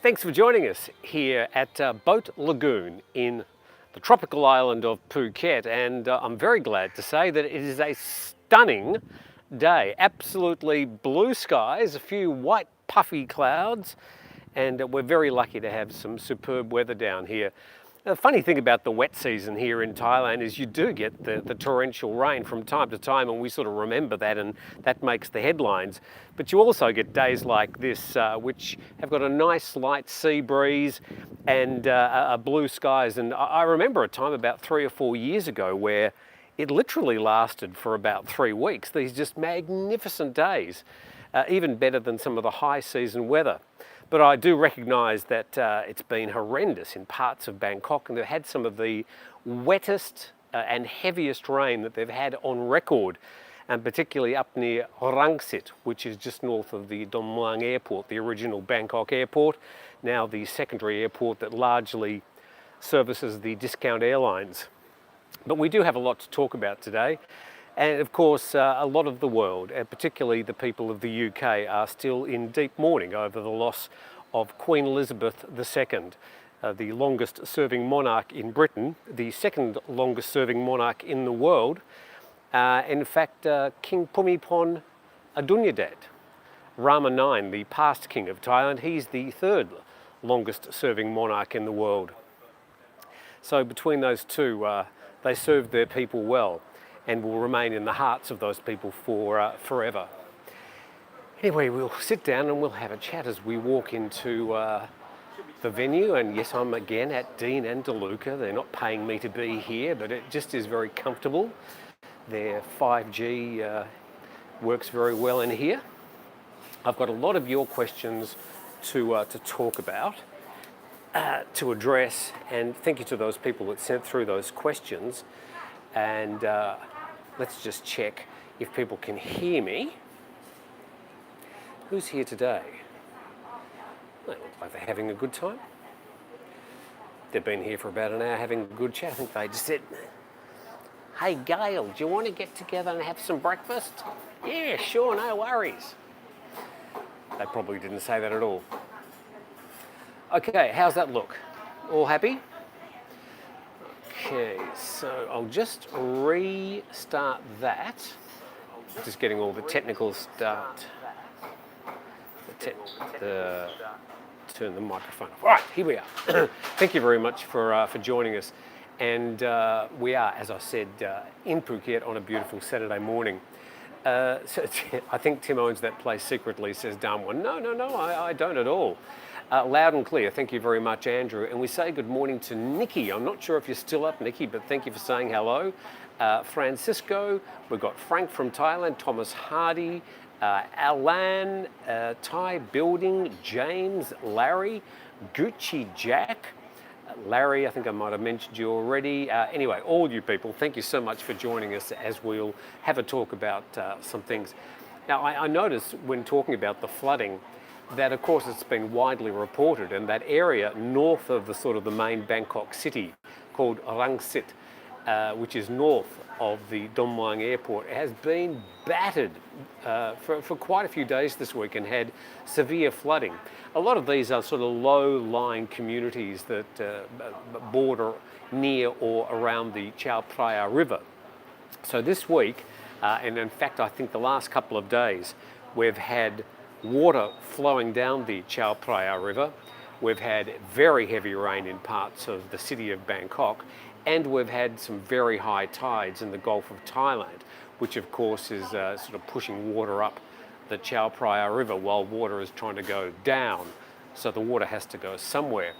Thanks for joining us here at Boat Lagoon in the tropical island of Phuket, and I'm very glad to say that it is a stunning day. Absolutely blue skies, a few white puffy clouds, and we're very lucky to have some superb weather down here. The funny thing about the wet season here in Thailand is you do get the torrential rain from time to time, and we sort of remember that, and that makes the headlines. But you also get days like this, which have got a nice light sea breeze and blue skies. And I remember a time about 3 or 4 years ago where it literally lasted for about 3 weeks. These just magnificent days, even better than some of the high season weather. But I do recognise that it's been horrendous in parts of Bangkok, and they've had some of the wettest and heaviest rain that they've had on record, and particularly up near Rangsit, which is just north of the Don Muang airport, the original Bangkok airport, now the secondary airport that largely services the discount airlines. But we do have a lot to talk about today. And of course, a lot of the world, and particularly the people of the UK, are still in deep mourning over the loss of Queen Elizabeth II, the longest serving monarch in Britain, the second longest serving monarch in the world. In fact, King Bhumibol Adulyadej, Rama IX, the past king of Thailand, he's the third longest serving monarch in the world. So between those two, they served their people well, and will remain in the hearts of those people for forever. Anyway, we'll sit down and we'll have a chat as we walk into the venue. And yes, I'm again at Dean and DeLuca. They're not paying me to be here, but it just is very comfortable. Their 5G works very well in here. I've got a lot of your questions to talk about, to address, and thank you to those people that sent through those questions. And let's just check if people can hear me. Who's here today? They look like they're having a good time. They've been here for about an hour having a good chat. I think they just said, "Hey Gail, do you want to get together and have some breakfast?" "Yeah, sure, no worries." They probably didn't say that at all. Okay, how's that look? All happy? Okay, so I'll just restart that. Just getting all the technical start. Turn the microphone off. All right, here we are. Thank you very much for joining us. And we are, as I said, in Phuket on a beautiful Saturday morning. So I think Tim owns that place secretly, says Darwin. No, I don't at all. Loud and clear. Thank you very much, Andrew. And we say good morning to Nikki. I'm not sure if you're still up, Nikki, but thank you for saying hello. Francisco, we've got Frank from Thailand, Thomas Hardy, Alan, Thai Building, James, Larry, Gucci Jack. Larry, I think I might have mentioned you already. Anyway, all you people, thank you so much for joining us as we'll have a talk about some things. Now, I noticed when talking about the flooding that, of course, it's been widely reported, and that area north of the sort of the main Bangkok city called Rangsit, which is north of the Don Muang airport, has been battered for quite a few days this week and had severe flooding. A lot of these are sort of low-lying communities that border near or around the Chao Phraya River. So this week, and in fact I think the last couple of days, we've had water flowing down the Chao Phraya River. We've had very heavy rain in parts of the city of Bangkok, and we've had some very high tides in the Gulf of Thailand, which of course is sort of pushing water up the Chao Phraya River while water is trying to go down. So the water has to go somewhere.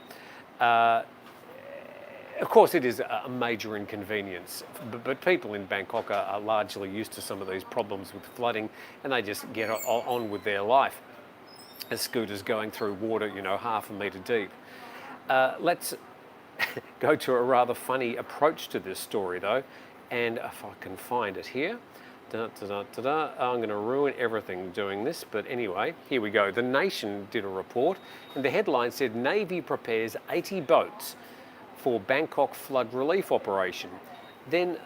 Of course, it is a major inconvenience, but people in Bangkok are largely used to some of these problems with flooding, and they just get on with their life as scooters going through water, half a metre deep. Let's go to a rather funny approach to this story, though, and if I can find it here. I'm going to ruin everything doing this, but anyway, here we go. The Nation did a report, and the headline said, Navy prepares 80 boats for Bangkok flood relief operation. Then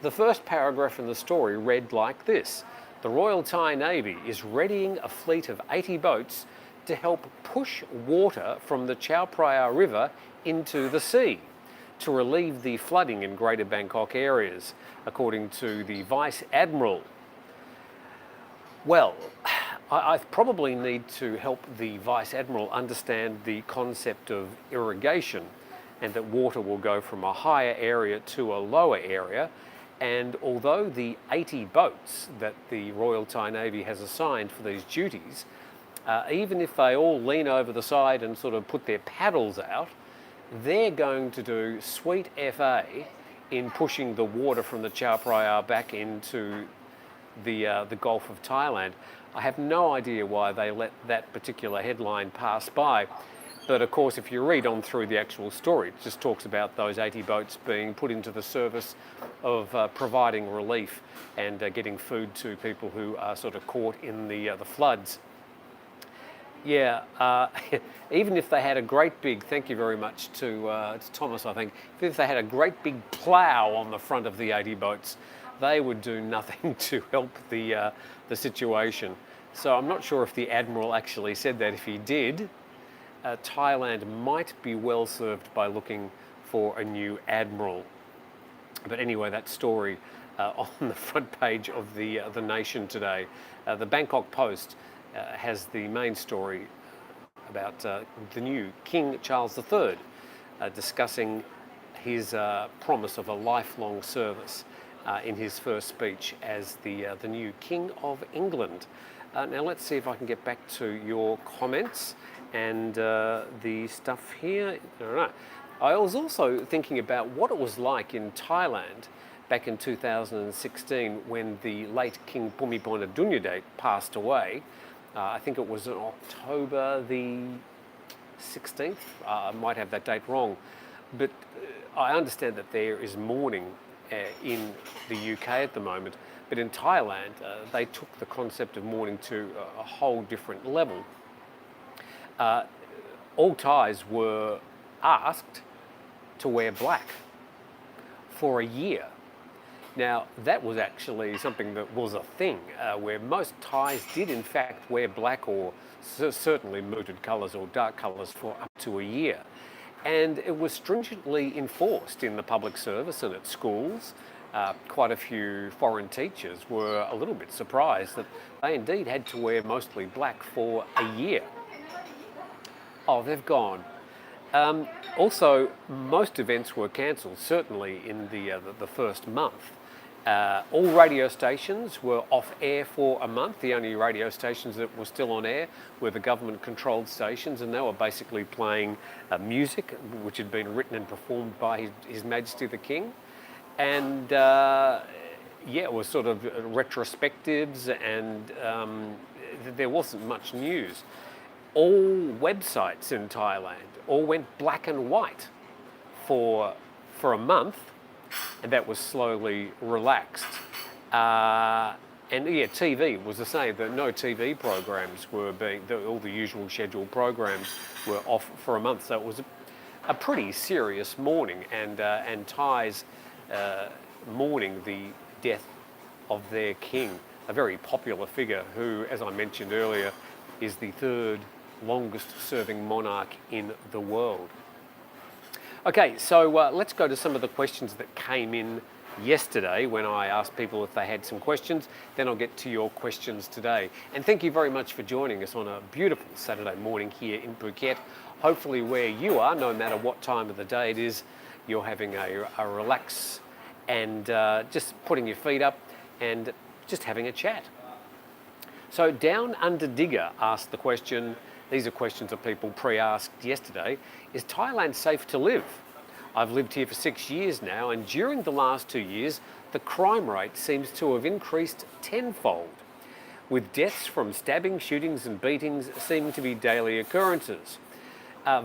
the first paragraph in the story read like this: The Royal Thai Navy is readying a fleet of 80 boats to help push water from the Chao Phraya River into the sea to relieve the flooding in Greater Bangkok areas, according to the Vice Admiral. Well, I probably need to help the Vice Admiral understand the concept of irrigation, and that water will go from a higher area to a lower area. And although the 80 boats that the Royal Thai Navy has assigned for these duties, even if they all lean over the side and sort of put their paddles out, they're going to do sweet FA in pushing the water from the Chao Phraya back into the Gulf of Thailand. I have no idea why they let that particular headline pass by. But of course, if you read on through the actual story, it just talks about those 80 boats being put into the service of providing relief and getting food to people who are sort of caught in the floods. Yeah, even if they had a great big, thank you very much to Thomas, I think, if they had a great big plough on the front of the 80 boats, they would do nothing to help the situation. So I'm not sure if the Admiral actually said that. If he did, Thailand might be well served by looking for a new admiral. But anyway, that story on the front page of the Nation today. The Bangkok Post has the main story about the new King Charles III discussing his promise of a lifelong service in his first speech as the new King of England. Now let's see if I can get back to your comments and the stuff here. I was also thinking about what it was like in Thailand back in 2016 when the late King Bhumibol Adulyadej passed away. I think it was on October the 16th. I might have that date wrong. But I understand that there is mourning in the UK at the moment. But in Thailand, they took the concept of mourning to a whole different level. All Thais were asked to wear black for a year. Now, that was actually something that was a thing, where most Thais did in fact wear black or certainly muted colours or dark colours for up to a year. And it was stringently enforced in the public service and at schools. Quite a few foreign teachers were a little bit surprised that they indeed had to wear mostly black for a year. Oh, they've gone. Also, most events were cancelled, certainly in the first month. All radio stations were off air for a month. The only radio stations that were still on air were the government-controlled stations, and they were basically playing music which had been written and performed by His Majesty the King. And it was sort of retrospectives, and there wasn't much news. All websites in Thailand all went black and white for a month, and that was slowly relaxed. TV was the same. That no TV programs were all the usual scheduled programs were off for a month. So it was a pretty serious mourning, and Thais mourning the death of their king, a very popular figure who, as I mentioned earlier, is the third longest serving monarch in the world. Okay, so let's go to some of the questions that came in yesterday when I asked people if they had some questions. Then I'll get to your questions today. And thank you very much for joining us on a beautiful Saturday morning here in Phuket. Hopefully where you are, no matter what time of the day it is, you're having a relax and just putting your feet up and just having a chat. So Down Under Digger asked the question, these are questions that people pre-asked yesterday, is Thailand safe to live? I've lived here for 6 years now, and during the last 2 years, the crime rate seems to have increased tenfold, with deaths from stabbing, shootings and beatings seeming to be daily occurrences.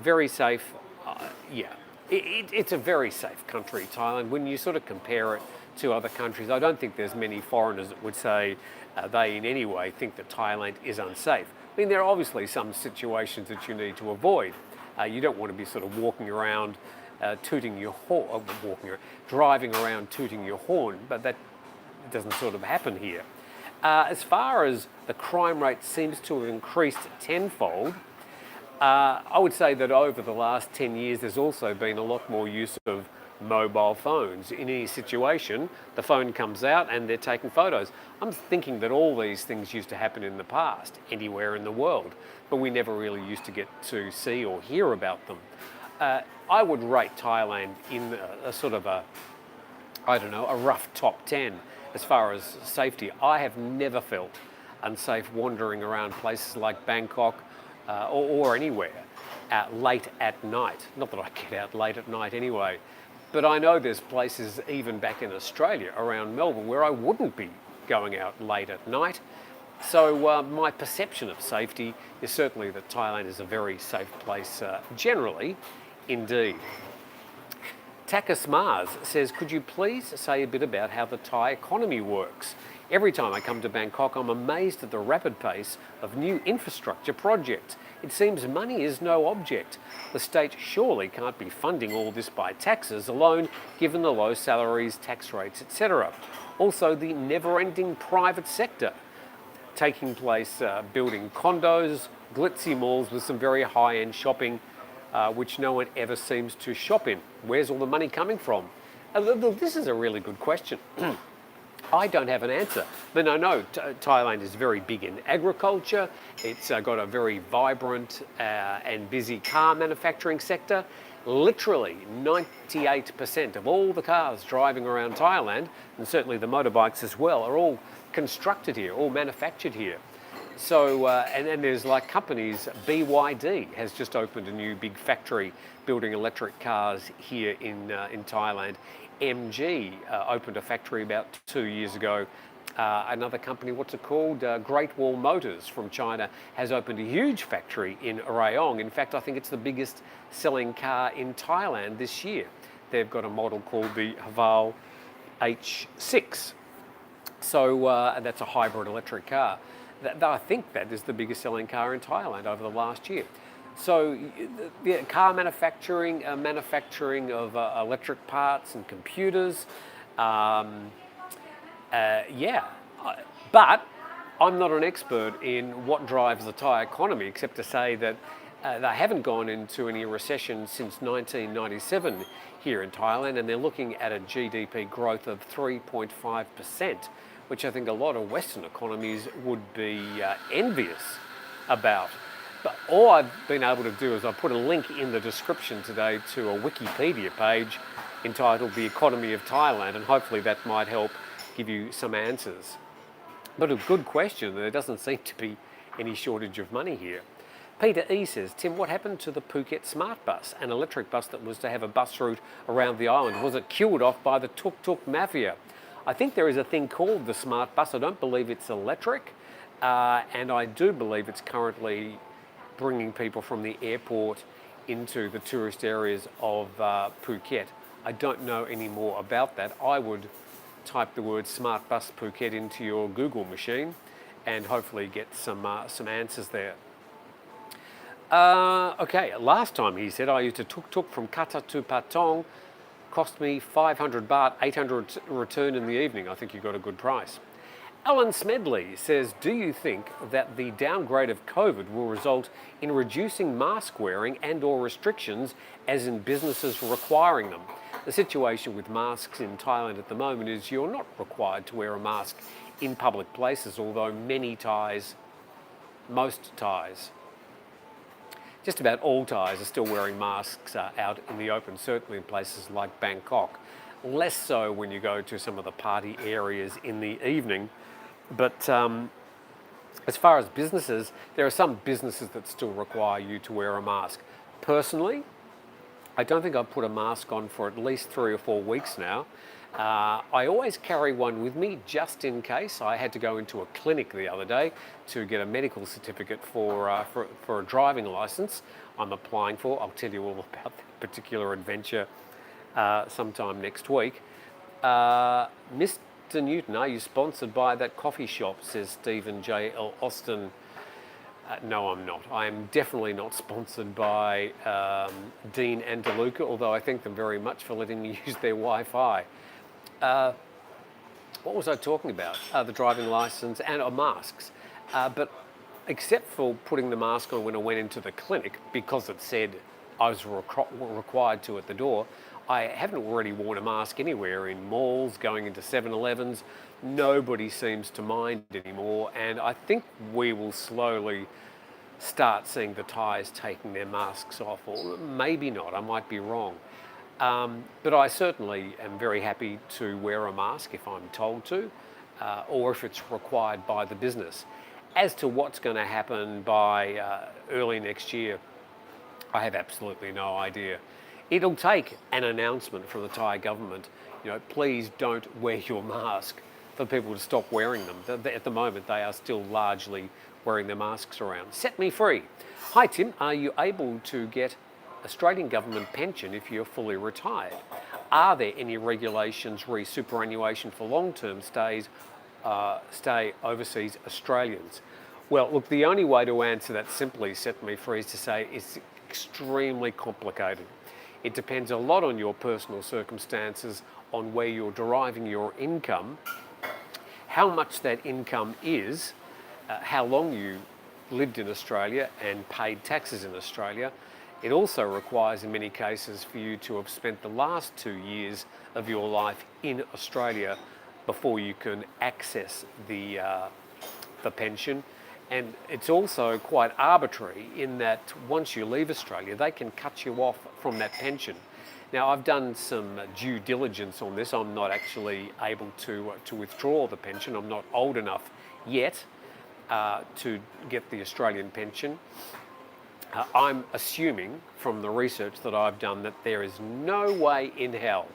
Very safe, yeah. It's a very safe country, Thailand. When you sort of compare it to other countries, I don't think there's many foreigners that would say they in any way think that Thailand is unsafe. I mean, there are obviously some situations that you need to avoid. You don't want to be sort of walking around tooting your horn, driving around tooting your horn, but that doesn't sort of happen here. As far as the crime rate seems to have increased tenfold, I would say that over the last 10 years, there's also been a lot more use of mobile phones. In any situation, the phone comes out and they're taking photos. I'm thinking that all these things used to happen in the past, anywhere in the world, but we never really used to get to see or hear about them. I would rate Thailand in a sort of a, I don't know, a rough top 10 as far as safety. I have never felt unsafe wandering around places like Bangkok or anywhere late at night. Not that I get out late at night anyway, but I know there's places even back in Australia around Melbourne where I wouldn't be going out late at night. So my perception of safety is certainly that Thailand is a very safe place generally, indeed. Takas Mars says, could you please say a bit about how the Thai economy works? Every time I come to Bangkok, I'm amazed at the rapid pace of new infrastructure projects. It seems money is no object. The state surely can't be funding all this by taxes alone, given the low salaries, tax rates, etc. Also, the never-ending private sector taking place, building condos, glitzy malls with some very high-end shopping, which no one ever seems to shop in. Where's all the money coming from? This is a really good question. I don't have an answer. But I know Thailand is very big in agriculture. It's got a very vibrant and busy car manufacturing sector. Literally 98% of all the cars driving around Thailand, and certainly the motorbikes as well, are all constructed here, all manufactured here. So, and there's like companies, BYD has just opened a new big factory building electric cars here in Thailand. MG opened a factory about 2 years ago. Another company, what's it called? Great Wall Motors from China has opened a huge factory in Rayong. In fact, I think it's the biggest selling car in Thailand this year. They've got a model called the Haval H6. So that's a hybrid electric car. I think that is the biggest selling car in Thailand over the last year. So the car manufacturing, manufacturing of electric parts and computers, yeah. But I'm not an expert in what drives the Thai economy, except to say that they haven't gone into any recession since 1997 here in Thailand, and they're looking at a GDP growth of 3.5%, which I think a lot of Western economies would be envious about. But all I've been able to do is I put a link in the description today to a Wikipedia page entitled The Economy of Thailand, and hopefully that might help give you some answers. But a good question. There doesn't seem to be any shortage of money here. Peter E says, Tim, what happened to the Phuket Smart Bus, an electric bus that was to have a bus route around the island? Was it killed off by the tuk-tuk mafia? I think there is a thing called the Smart Bus. I don't believe it's electric, and I do believe it's currently bringing people from the airport into the tourist areas of Phuket. I don't know any more about that. I would type the word Smart Bus Phuket into your Google machine and hopefully get some answers there. Okay, last time he said I used a tuk-tuk from Kata to Patong, cost me 500 baht, 800 return in the evening. I think you got a good price. Alan Smedley says, do you think that the downgrade of COVID will result in reducing mask wearing and or restrictions as in businesses requiring them? The situation with masks in Thailand at the moment is you're not required to wear a mask in public places, although most Thais, just about all Thais are still wearing masks out in the open, certainly in places like Bangkok. Less so when you go to some of the party areas in the evening. But as far as businesses, there are some businesses that still require you to wear a mask. Personally, I don't think I've put a mask on for at least 3 or 4 weeks now. I always carry one with me just in case. I had to go into a clinic the other day to get a medical certificate for a driving license I'm applying for. I'll tell you all about that particular adventure sometime next week. Mr. Newton, are you sponsored by that coffee shop, says Stephen J.L. Austin. No, I'm not. I am definitely not sponsored by Dean and DeLuca, although I thank them very much for letting me use their Wi-Fi. What was I talking about? The driving license and masks. But except for putting the mask on when I went into the clinic because it said I was required to at the door, I haven't already worn a mask anywhere in malls, going into 7-Elevens. Nobody seems to mind anymore, and I think we will slowly start seeing the Thais taking their masks off, or maybe not, I might be wrong. But I certainly am very happy to wear a mask if I'm told to, or if it's required by the business. As to what's going to happen by early next year, I have absolutely no idea. It'll take an announcement from the Thai government, please don't wear your mask, for people to stop wearing them. At the moment, they are still largely wearing their masks around. Set me free. Hi Tim, are you able to get Australian government pension if you're fully retired? Are there any regulations re superannuation for long-term stay overseas Australians? Well, look, the only way to answer that simply, Set me free, is to say it's extremely complicated. It depends a lot on your personal circumstances, on where you're deriving your income, how much that income is, how long you lived in Australia and paid taxes in Australia. It also requires, in many cases, for you to have spent the last 2 years of your life in Australia before you can access the pension. And it's also quite arbitrary in that once you leave Australia, they can cut you off from that pension. Now, I've done some due diligence on this. I'm not actually able to withdraw the pension. I'm not old enough yet to get the Australian pension. I'm assuming from the research that I've done that there is no way in hell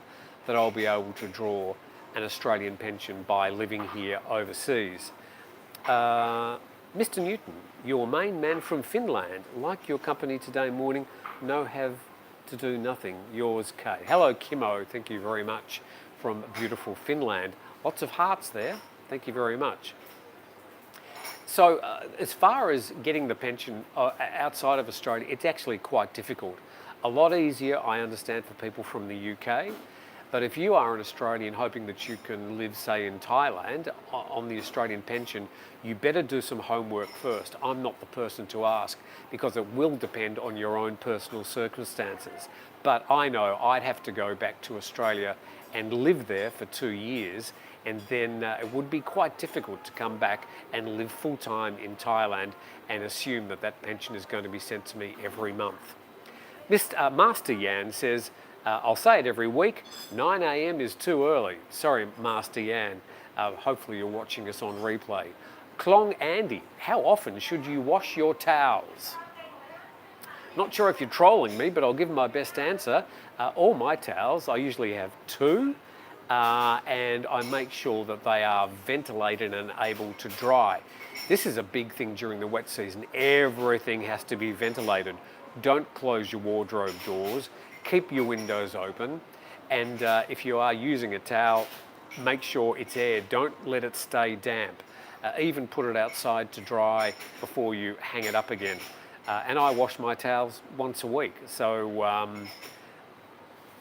that I'll be able to draw an Australian pension by living here overseas. Mr. Newton, your main man from Finland, like your company today morning, no have to do nothing. Yours, Kate. Hello, Kimo. Thank you very much from beautiful Finland. Lots of hearts there. Thank you very much. So as far as getting the pension outside of Australia, it's actually quite difficult. A lot easier, I understand, for people from the UK. But if you are an Australian hoping that you can live, say, in Thailand on the Australian pension, you better do some homework first. I'm not the person to ask because it will depend on your own personal circumstances. But I know I'd have to go back to Australia and live there for 2 years, and then it would be quite difficult to come back and live full-time in Thailand and assume that that pension is going to be sent to me every month. Master Yan says, I'll say it every week, 9 a.m. is too early. Sorry, Master Yan. Hopefully you're watching us on replay. Klong Andy, how often should you wash your towels? Not sure if you're trolling me, but I'll give my best answer. All my towels, I usually have 2, and I make sure that they are ventilated and able to dry. This is a big thing during the wet season. Everything has to be ventilated. Don't close your wardrobe doors. Keep your windows open, and if you are using a towel, make sure it's aired. Don't let it stay damp. Even put it outside to dry before you hang it up again. And I wash my towels once a week, so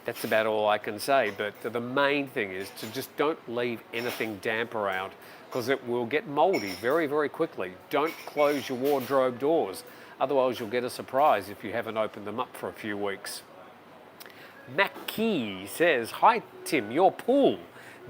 that's about all I can say. But the main thing is to just don't leave anything damp around because it will get mouldy very, very quickly. Don't close your wardrobe doors, otherwise you'll get a surprise if you haven't opened them up for a few weeks. Mackie says, hi Tim, your pool.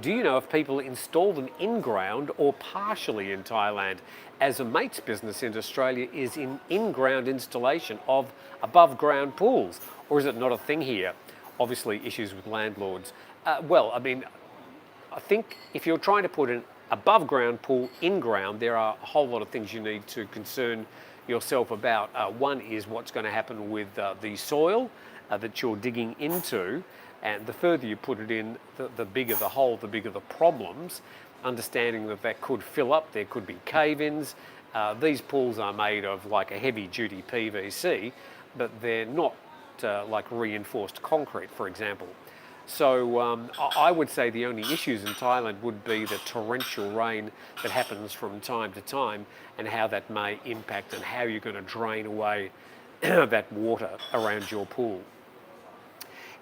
Do you know if people install them in-ground or partially in Thailand? As a mate's business in Australia is in-ground installation of above-ground pools, or is it not a thing here? Obviously issues with landlords. Well, I mean, I think if you're trying to put an above-ground pool in-ground, there are a whole lot of things you need to concern yourself about. One is what's going to happen with the soil that you're digging into, and the further you put it in, the bigger the hole, the bigger the problems. Understanding that could fill up, there could be cave-ins. These pools are made of like a heavy-duty PVC, but they're not like reinforced concrete, for example. So I would say the only issues in Thailand would be the torrential rain that happens from time to time and how that may impact and how you're going to drain away that water around your pool.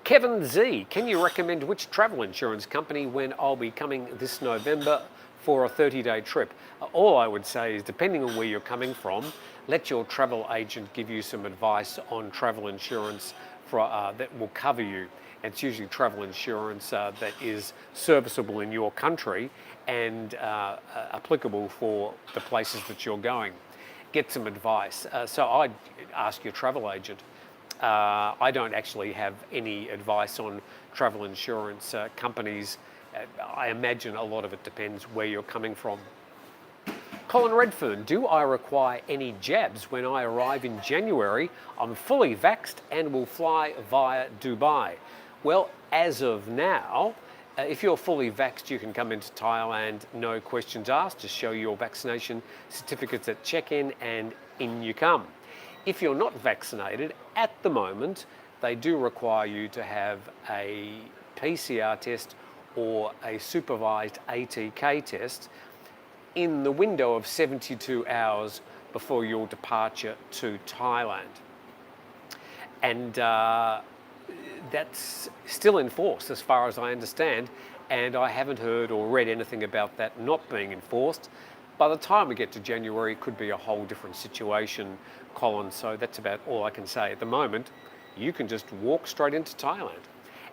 Kevin Z, can you recommend which travel insurance company when I'll be coming this November for a 30-day trip. All I would say is, depending on where you're coming from, let your travel agent give you some advice on travel insurance that will cover you. It's usually travel insurance that is serviceable in your country and applicable for the places that you're going. Get some advice. So I'd ask your travel agent. I don't actually have any advice on travel insurance companies. I imagine a lot of it depends where you're coming from. Colin Redfern, do I require any jabs when I arrive in January? I'm fully vaxxed and will fly via Dubai. Well, as of now, if you're fully vaxxed, you can come into Thailand, no questions asked. Just show your vaccination certificates at check-in and in you come. If you're not vaccinated, at the moment, they do require you to have a PCR test or a supervised ATK test in the window of 72 hours before your departure to Thailand. And that's still in force as far as I understand, and I haven't heard or read anything about that not being enforced. By the time we get to January, it could be a whole different situation, Colin, so that's about all I can say. At the moment, you can just walk straight into Thailand.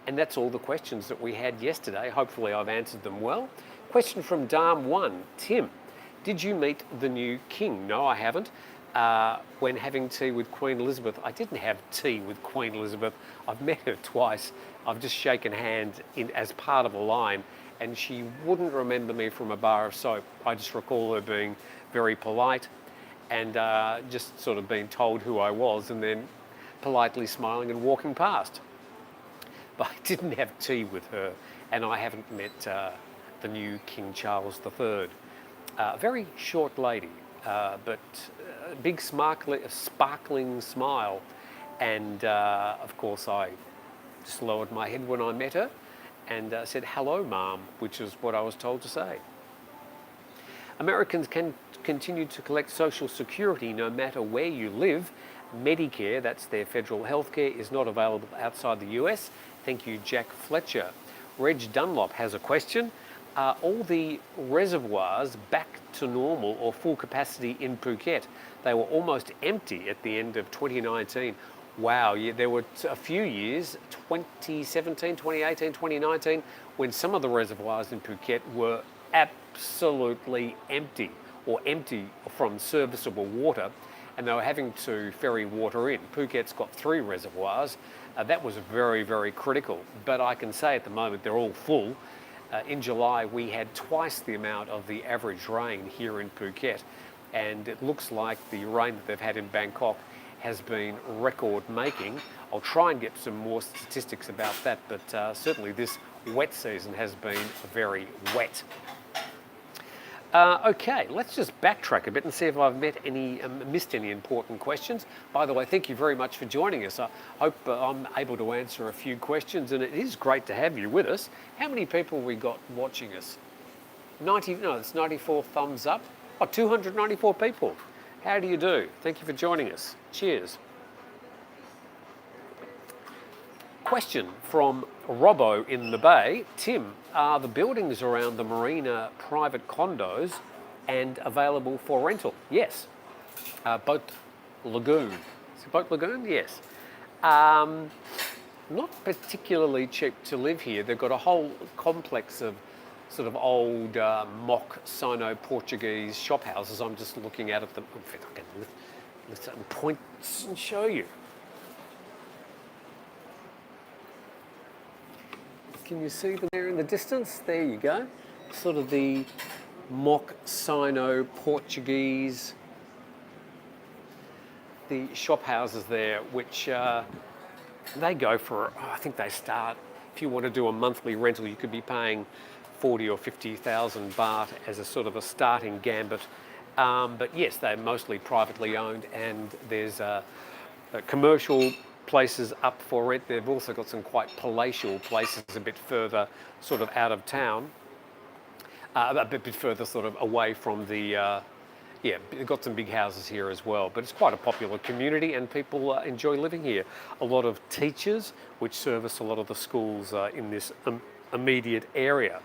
And that's all the questions that we had yesterday. Hopefully I've answered them well. Question from Dam1, Tim, did you meet the new king? No, I haven't. When having tea with Queen Elizabeth, I didn't have tea with Queen Elizabeth. I've met her twice. I've just shaken hands as part of a line, and she wouldn't remember me from a bar of soap. I just recall her being very polite and just sort of being told who I was and then politely smiling and walking past. But I didn't have tea with her, and I haven't met the new King Charles III. Very short lady, but a big sparkling smile, and of course I just lowered my head when I met her and said, "Hello, Mom," which is what I was told to say. Americans can continue to collect Social Security no matter where you live. Medicare, that's their federal health care, is not available outside the US. Thank you, Jack Fletcher. Reg Dunlop has a question. Are all the reservoirs back to normal or full capacity in Phuket? They were almost empty at the end of 2019. Wow, yeah, there were a few years, 2017, 2018, 2019, when some of the reservoirs in Phuket were absolutely empty, or empty from serviceable water, and they were having to ferry water in. Phuket's got 3 reservoirs. That was very, very critical. But I can say at the moment they're all full. In July, we had twice the amount of the average rain here in Phuket, and it looks like the rain that they've had in Bangkok has been record-making. I'll try and get some more statistics about that, but certainly this wet season has been very wet. Okay, let's just backtrack a bit and see if I've missed any important questions. By the way, thank you very much for joining us. I hope I'm able to answer a few questions, and it is great to have you with us. How many people we got watching us? It's 94 thumbs up. Oh, 294 people. How do you do? Thank you for joining us. Cheers. Question from Robbo in the Bay. Tim, are the buildings around the marina private condos and available for rental? Yes. Boat Lagoon. Is it Boat Lagoon? Yes. Not particularly cheap to live here. They've got a whole complex of sort of old mock Sino-Portuguese shop houses. I'm just looking at them. In fact, I can lift some points and show you. Can you see them there in the distance? There you go. Sort of the mock Sino-Portuguese, the shop houses there, which they go for, I think they start, if you want to do a monthly rental, you could be paying 40 or 50,000 baht as a sort of a starting gambit. But yes, they're mostly privately owned, and there's a commercial places up for rent. They've also got some quite palatial places a bit further sort of out of town, a bit further sort of away from the, they've got some big houses here as well, but it's quite a popular community and people enjoy living here. A lot of teachers which service a lot of the schools in this immediate area.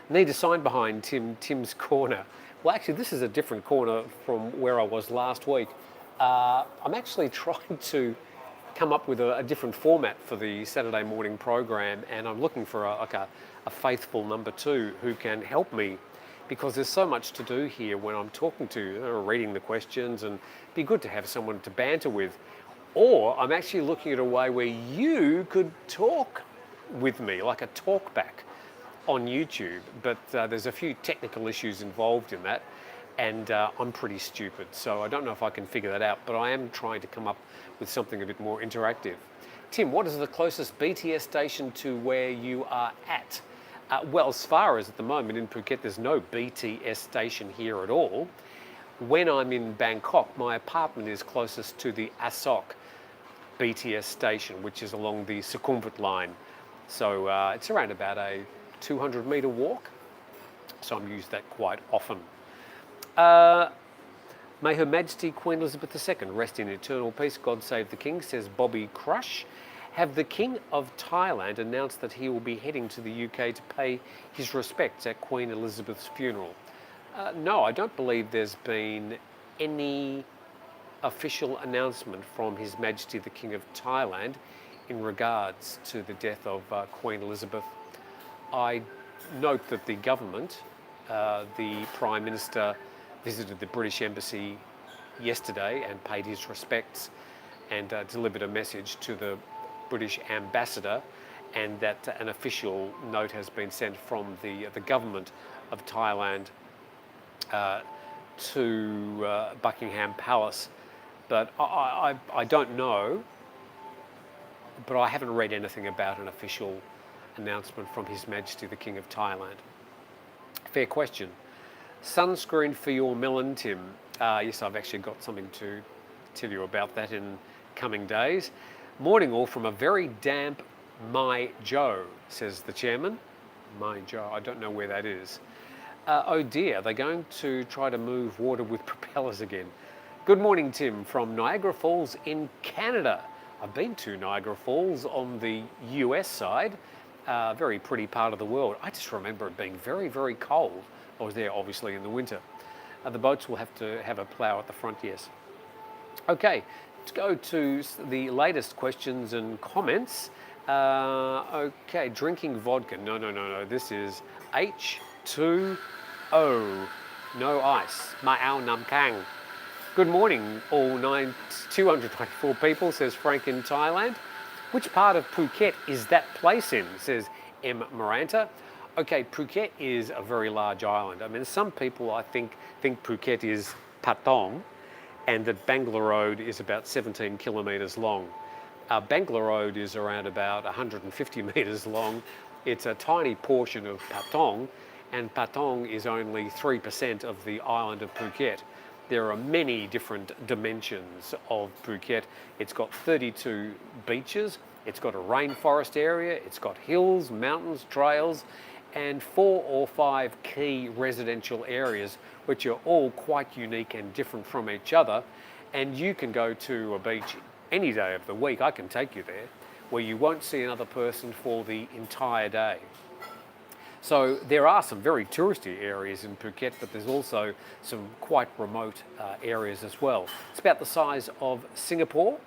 Need a sign behind Tim's corner. Well, actually, this is a different corner from where I was last week. I'm actually trying to come up with a different format for the Saturday morning program, and I'm looking for a faithful number two who can help me, because there's so much to do here when I'm talking to you, or reading the questions, and it'd be good to have someone to banter with. Or I'm actually looking at a way where you could talk with me, like a talk back on YouTube, but there's a few technical issues involved in that, and I'm pretty stupid, so I don't know if I can figure that out, but I am trying to come up with something a bit more interactive. Tim, what is the closest BTS station to where you are at? Well, as far as at the moment in Phuket, there's no BTS station here at all. When I'm in Bangkok, my apartment is closest to the Asok BTS station, which is along the Sukhumvit line. So it's around about a 200-metre walk, so I'm used that quite often. May Her Majesty Queen Elizabeth II rest in eternal peace. God save the King, says Bobby Crush. Have the King of Thailand announced that he will be heading to the UK to pay his respects at Queen Elizabeth's funeral? No, I don't believe there's been any official announcement from His Majesty the King of Thailand in regards to the death of Queen Elizabeth. I note that the government, the Prime Minister, visited the British Embassy yesterday and paid his respects and delivered a message to the British Ambassador, and that an official note has been sent from the government of Thailand to Buckingham Palace. But I don't know, but I haven't read anything about an official announcement from His Majesty the King of Thailand. Fair question. Sunscreen for your melon, Tim. Yes, I've actually got something to tell you about that in coming days. Morning all from a very damp Mai Jo, says the chairman. Mai Jo, I don't know where that is. Oh dear, they're going to try to move water with propellers again. Good morning, Tim, from Niagara Falls in Canada. I've been to Niagara Falls on the US side. Very pretty part of the world. I just remember it being very, very cold. I was there obviously in the winter. The boats will have to have a plough at the front, yes. Okay, let's go to the latest questions and comments. Okay, drinking vodka. No. This is H2O. No ice. Ma'au Nam Kang. Good morning, all 224 people, says Frank in Thailand. Which part of Phuket is that place in, says M. Maranta. Okay, Phuket is a very large island. I mean, some people, I think Phuket is Patong, and that Bangalore Road is about 17 kilometres long. Bangalore Road is around about 150 metres long. It's a tiny portion of Patong, and Patong is only 3% of the island of Phuket. There are many different dimensions of Phuket. It's got 32 beaches, it's got a rainforest area, it's got hills, mountains, trails, and 4 or 5 key residential areas, which are all quite unique and different from each other. And you can go to a beach any day of the week, I can take you there, where you won't see another person for the entire day. So there are some very touristy areas in Phuket, but there's also some quite remote areas as well. It's about the size of Singapore.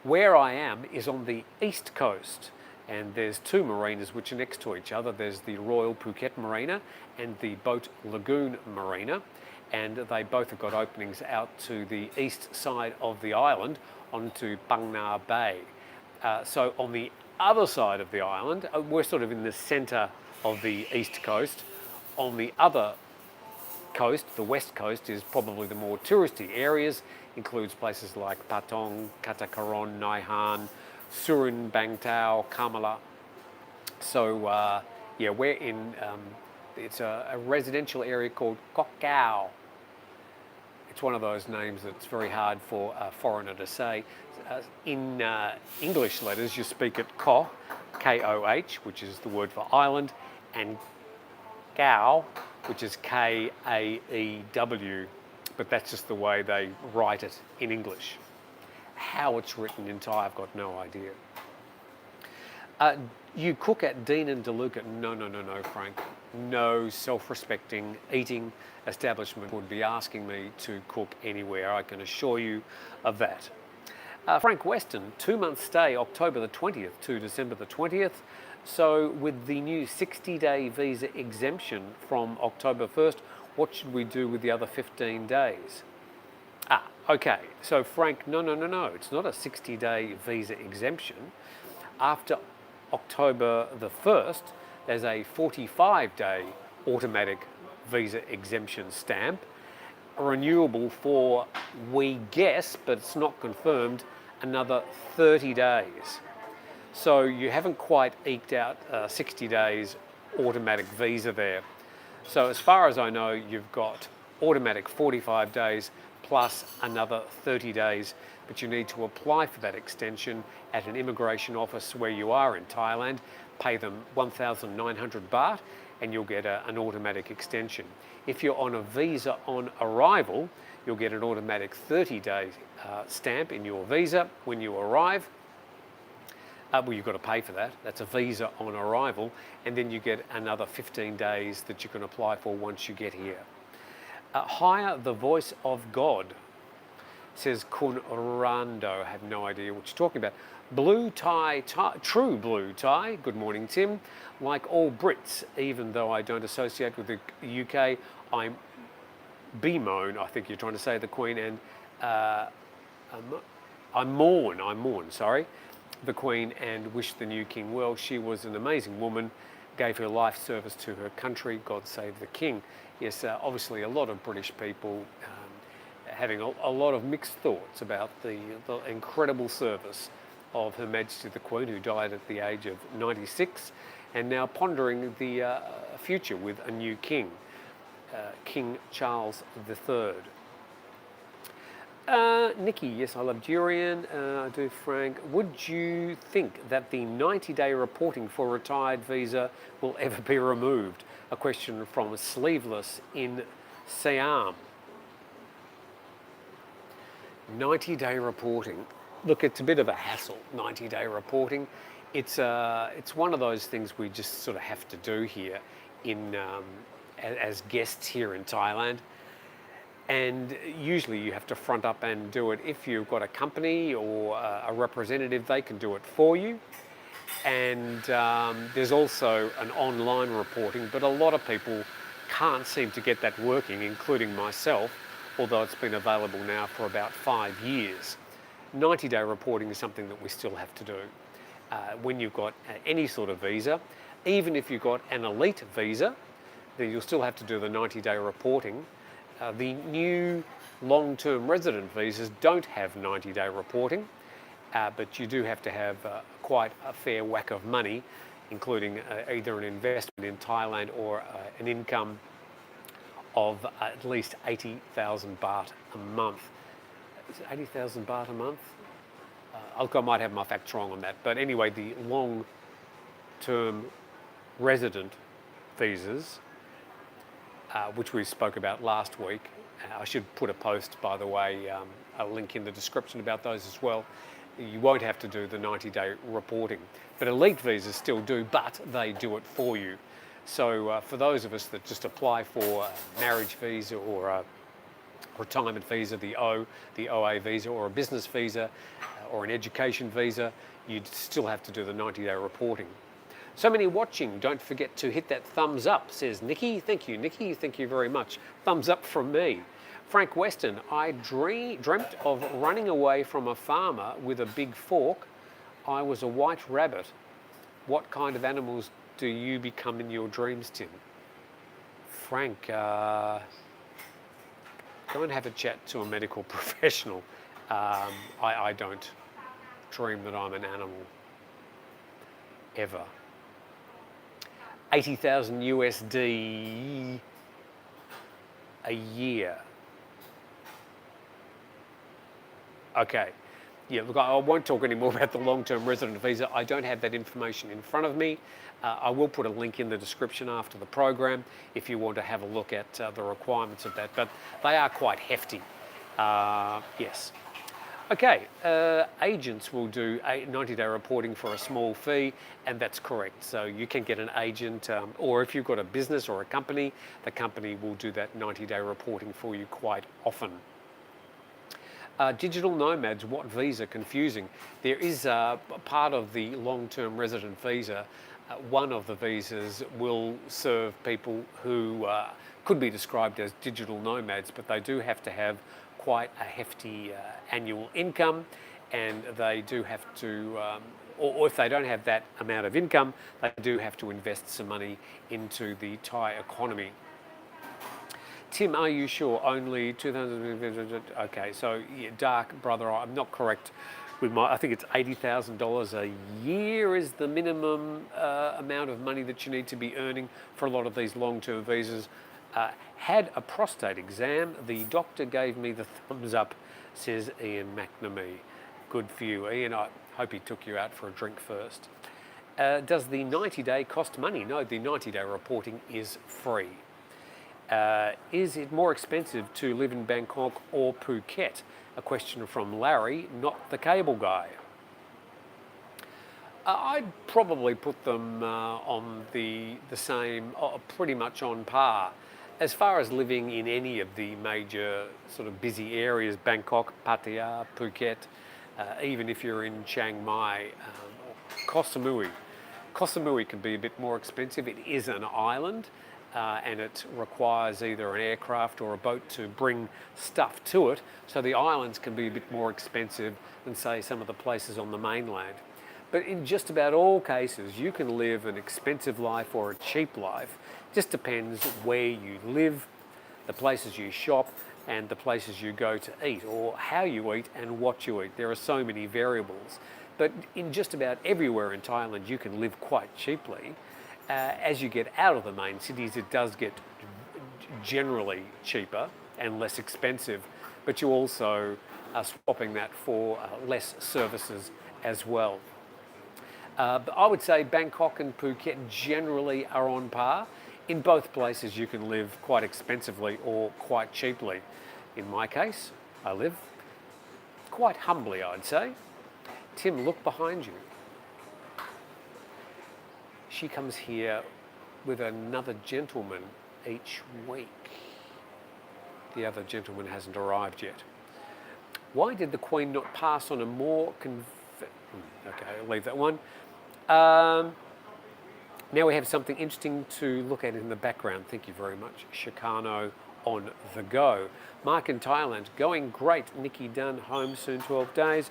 Where I am is on the east coast, and there's 2 marinas which are next to each other. There's the Royal Phuket Marina and the Boat Lagoon Marina, and they both have got openings out to the east side of the island onto Phang Nga Bay. So on the other side of the island, we're sort of in the centre of the east coast. On the other coast, the west coast, is probably the more touristy areas, includes places like Patong, Katakaron, Nai Han, Surin, Bang Tao, Kamala. So yeah, we're in, it's a residential area called Kok Kao. It's one of those names that's very hard for a foreigner to say. In English letters, you speak it Ko, K-O-H, which is the word for island, and Gao, which is K-A-E-W, but that's just the way they write it in English. How it's written in Thai, I've got no idea. You cook at Dean and DeLuca? No, Frank. no self-respecting eating establishment would be asking me to cook anywhere. I can assure you of that. Frank Weston, 2-month stay, October the 20th to December the 20th. So with the new 60-day visa exemption from October 1st, what should we do with the other 15 days? Okay, so Frank, no, it's not a 60-day visa exemption. After October the 1st, there's a 45-day automatic visa exemption stamp, renewable for, we guess, but it's not confirmed, another 30 days. So you haven't quite eked out 60 days automatic visa there. So as far as I know, you've got automatic 45 days plus another 30 days, but you need to apply for that extension at an immigration office where you are in Thailand, pay them 1,900 baht, and you'll get an automatic extension. If you're on a visa on arrival, you'll get an automatic 30-day stamp in your visa when you arrive. Well, you've got to pay for that. That's a visa on arrival. And then you get another 15 days that you can apply for once you get here. Hire the voice of God, says Kun Rando. I have no idea what you're talking about. Blue tie, true blue tie. Good morning, Tim. Like all Brits, even though I don't associate with the UK, I bemoan, I think you're trying to say, the Queen, and I mourn, the Queen, and wish the new King well. She was an amazing woman, gave her life service to her country. God save the King. Yes, obviously a lot of British people having a lot of mixed thoughts about the incredible service of Her Majesty the Queen, who died at the age of 96, and now pondering the future with a new king, King Charles III. Nikki, yes, I love durian. I do, Frank. Would you think that the 90-day reporting for retired visa will ever be removed? A question from Sleeveless in Siam. 90-day reporting. Look, it's a bit of a hassle, 90-day reporting. It's one of those things we just sort of have to do here as guests here in Thailand. And usually you have to front up and do it. If you've got a company or a representative, they can do it for you. And there's also an online reporting, but a lot of people can't seem to get that working, including myself, although it's been available now for about 5 years. 90-day reporting is something that we still have to do. When you've got any sort of visa, even if you've got an elite visa, then you'll still have to do the 90-day reporting. The new long-term resident visas don't have 90-day reporting, but you do have to have quite a fair whack of money, including either an investment in Thailand or an income of at least 80,000 baht a month. Is it 80,000 baht a month? I might have my facts wrong on that. But anyway, the long-term resident visas, which we spoke about last week. I should put a post, by the way, a link in the description about those as well. You won't have to do the 90-day reporting. But elite visas still do, but they do it for you. So for those of us that just apply for a marriage visa or a retirement visa, the OA visa, or a business visa, or an education visa, you'd still have to do the 90-day reporting. So many watching, don't forget to hit that thumbs up, says Nikki. Thank you, Nikki. Thank you very much. Thumbs up from me. Frank Weston, I dreamt of running away from a farmer with a big fork. I was a white rabbit. What kind of animals do you become in your dreams, Tim? Frank, go and have a chat to a medical professional. I don't dream that I'm an animal, ever. 80,000 USD a year. Okay. Yeah, look, I won't talk anymore about the long-term resident visa. I don't have that information in front of me. I will put a link in the description after the program if you want to have a look at the requirements of that, but they are quite hefty. Yes. Okay, agents will do a 90-day reporting for a small fee, and that's correct. So you can get an agent, or if you've got a business or a company, the company will do that 90-day reporting for you quite often. Digital nomads, what visa? Confusing. There is part of the long-term resident visa. One of the visas will serve people who could be described as digital nomads, but they do have to have quite a hefty annual income, and they do have to, or if they don't have that amount of income, they do have to invest some money into the Thai economy. Tim, are you sure only 2,000? Okay, so yeah, Dark Brother, I'm not correct with my, I think it's $80,000 a year is the minimum amount of money that you need to be earning for a lot of these long-term visas. Had a prostate exam. The doctor gave me the thumbs up, says Ian McNamee. Good for you, Ian. I hope he took you out for a drink first. Does the 90-day cost money? No, the 90-day reporting is free. Is it more expensive to live in Bangkok or Phuket? A question from Larry, not the cable guy. I'd probably put them on the same, pretty much on par. As far as living in any of the major sort of busy areas, Bangkok, Pattaya, Phuket, even if you're in Chiang Mai, Koh Samui. Koh Samui can be a bit more expensive. It is an island. And it requires either an aircraft or a boat to bring stuff to it. So the islands can be a bit more expensive than, say, some of the places on the mainland. But in just about all cases, you can live an expensive life or a cheap life. Just depends where you live, the places you shop, and the places you go to eat, or how you eat and what you eat. There are so many variables. But in just about everywhere in Thailand, you can live quite cheaply. As you get out of the main cities, it does get generally cheaper and less expensive, but you also are swapping that for less services as well. But I would say Bangkok and Phuket generally are on par. In both places, you can live quite expensively or quite cheaply. In my case, I live quite humbly, I'd say. Tim, look behind you. She comes here with another gentleman each week. The other gentleman hasn't arrived yet. Why did the Queen not pass on a more okay, I'll leave that one. Now we have something interesting to look at in the background. Thank you very much. Chicano on the go. Mark in Thailand, going great. Nikki Dunn, home soon, 12 days.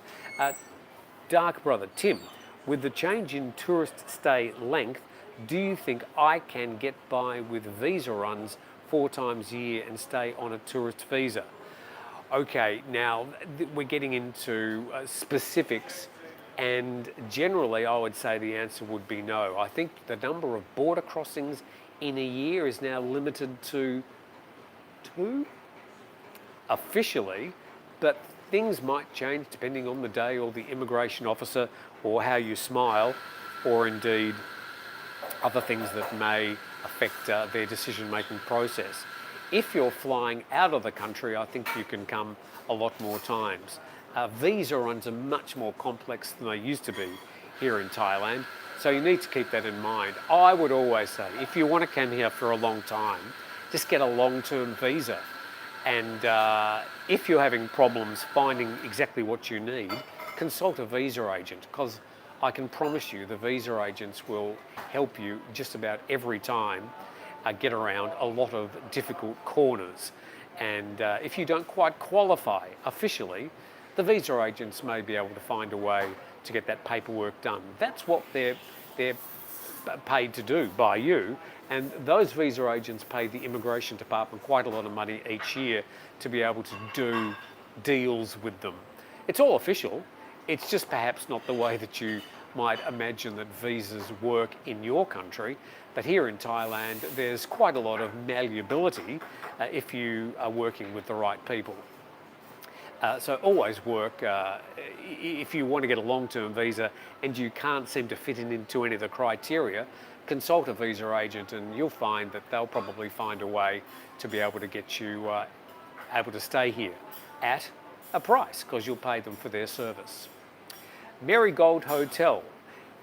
Dark Brother, Tim, with the change in tourist stay length, do you think I can get by with visa runs 4 times a year and stay on a tourist visa? Okay, now we're getting into specifics, and generally I would say the answer would be no. I think the number of border crossings in a year is now limited to 2 officially, but things might change depending on the day or the immigration officer or how you smile, or indeed other things that may affect their decision-making process. If you're flying out of the country, I think you can come a lot more times. Visa runs are much more complex than they used to be here in Thailand, so you need to keep that in mind. I would always say, if you want to come here for a long time, just get a long-term visa. And if you're having problems finding exactly what you need, consult a visa agent, because I can promise you the visa agents will help you just about every time get around a lot of difficult corners. And if you don't quite qualify officially, the visa agents may be able to find a way to get that paperwork done. That's what they're paid to do by you. And those visa agents pay the immigration department quite a lot of money each year to be able to do deals with them. It's all official. It's just perhaps not the way that you might imagine that visas work in your country. But here in Thailand, there's quite a lot of malleability if you are working with the right people. So always work, if you want to get a long-term visa and you can't seem to fit into any of the criteria, consult a visa agent and you'll find that they'll probably find a way to be able to get you able to stay here at a price because you'll pay them for their service. Marigold Hotel.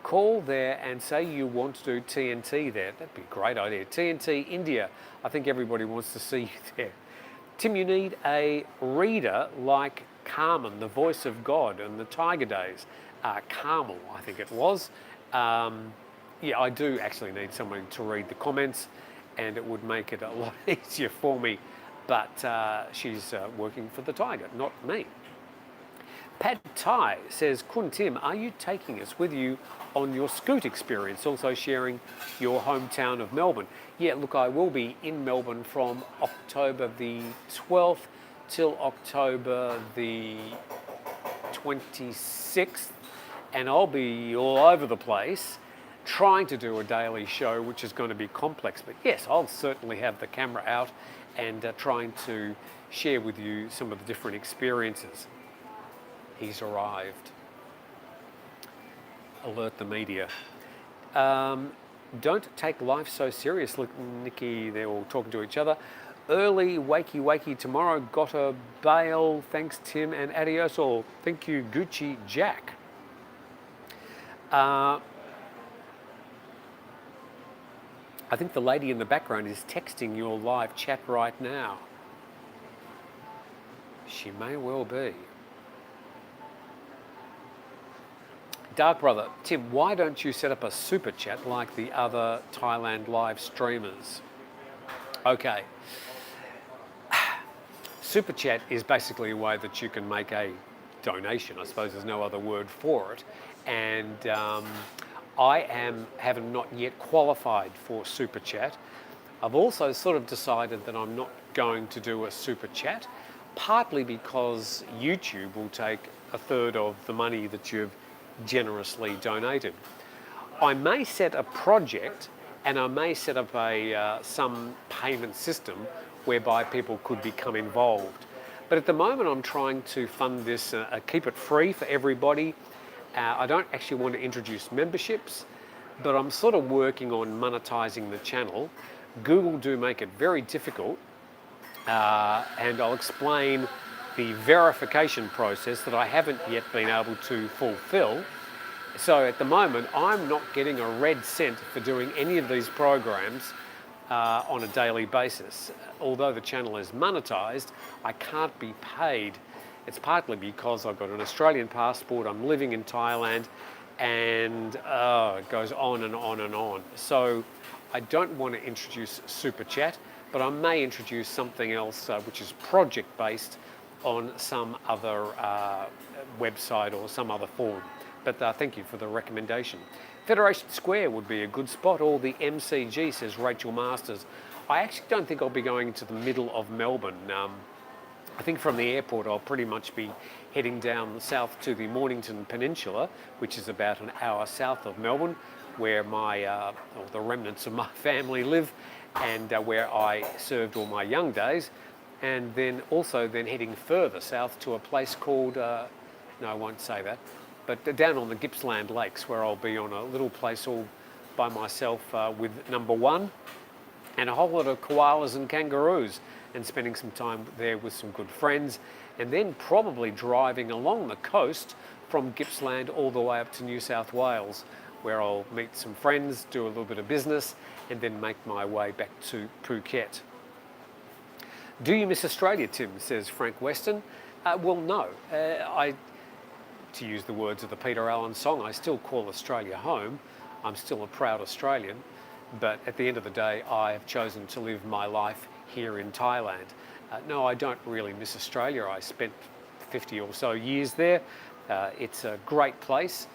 Call there and say you want to do TNT there. That'd be a great idea. TNT India. I think everybody wants to see you there. Tim, you need a reader like Carmen, the voice of God in the Tiger Days. Carmel, I think it was. Yeah, I do actually need someone to read the comments, and it would make it a lot easier for me. But she's working for the Tiger, not me. Pattaya says, Kun Tim, are you taking us with you on your scoot experience, also sharing your hometown of Melbourne? Yeah, look, I will be in Melbourne from October the 12th till October the 26th, and I'll be all over the place trying to do a daily show, which is going to be complex. But yes, I'll certainly have the camera out and trying to share with you some of the different experiences. He's arrived. Alert the media. Don't take life so serious. Look, Nikki, they're all talking to each other. Early wakey tomorrow. Got a bail. Thanks, Tim, and adios all. Thank you, Gucci Jack. I think the lady in the background is texting your live chat right now. She may well be. Dark Brother, Tim, why don't you set up a super chat like the other Thailand live streamers? Okay. Super chat is basically a way that you can make a donation. I suppose there's no other word for it. And I have not yet qualified for super chat. I've also sort of decided that I'm not going to do a super chat, partly because YouTube will take a third of the money that you've generously donated. I may set a project and I may set up some payment system whereby people could become involved. But at the moment I'm trying to fund this, keep it free for everybody. I don't actually want to introduce memberships, but I'm sort of working on monetizing the channel. Google do make it very difficult, and I'll explain the verification process that I haven't yet been able to fulfill. So at the moment, I'm not getting a red cent for doing any of these programs on a daily basis. Although the channel is monetized, I can't be paid. It's partly because I've got an Australian passport, I'm living in Thailand, and it goes on and on and on. So I don't want to introduce Super Chat, but I may introduce something else which is project-based on some other website or some other form. But thank you for the recommendation. Federation Square would be a good spot, or the MCG, says Rachel Masters. I actually don't think I'll be going to the middle of Melbourne. I think from the airport I'll pretty much be heading down south to the Mornington Peninsula, which is about an hour south of Melbourne, where the remnants of my family live, and where I served all my young days. And then also heading further south to a place called, no, I won't say that, but down on the Gippsland Lakes, where I'll be on a little place all by myself with number one and a whole lot of koalas and kangaroos, and spending some time there with some good friends, and then probably driving along the coast from Gippsland all the way up to New South Wales, where I'll meet some friends, do a little bit of business, and then make my way back to Phuket. Do you miss Australia, Tim, says Frank Weston? Well, no. To use the words of the Peter Allen song, I still call Australia home. I'm still a proud Australian, but at the end of the day, I have chosen to live my life here in Thailand. No, I don't really miss Australia. I spent 50 or so years there. It's a great place,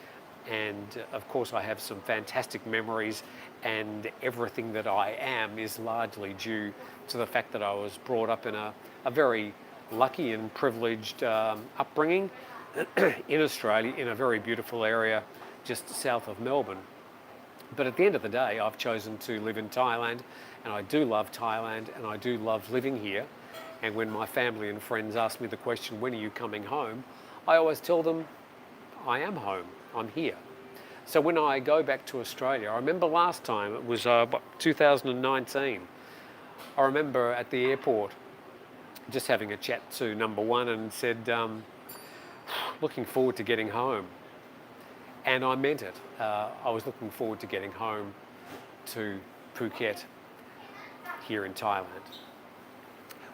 and of course I have some fantastic memories, and everything that I am is largely due to the fact that I was brought up in a very lucky and privileged upbringing in Australia, in a very beautiful area just south of Melbourne. But at the end of the day, I've chosen to live in Thailand, and I do love Thailand, and I do love living here. And when my family and friends ask me the question, when are you coming home? I always tell them, I am home, I'm here. So when I go back to Australia, I remember last time, it was 2019, I remember at the airport just having a chat to number one and said, looking forward to getting home. And I meant it. I was looking forward to getting home to Phuket here in Thailand.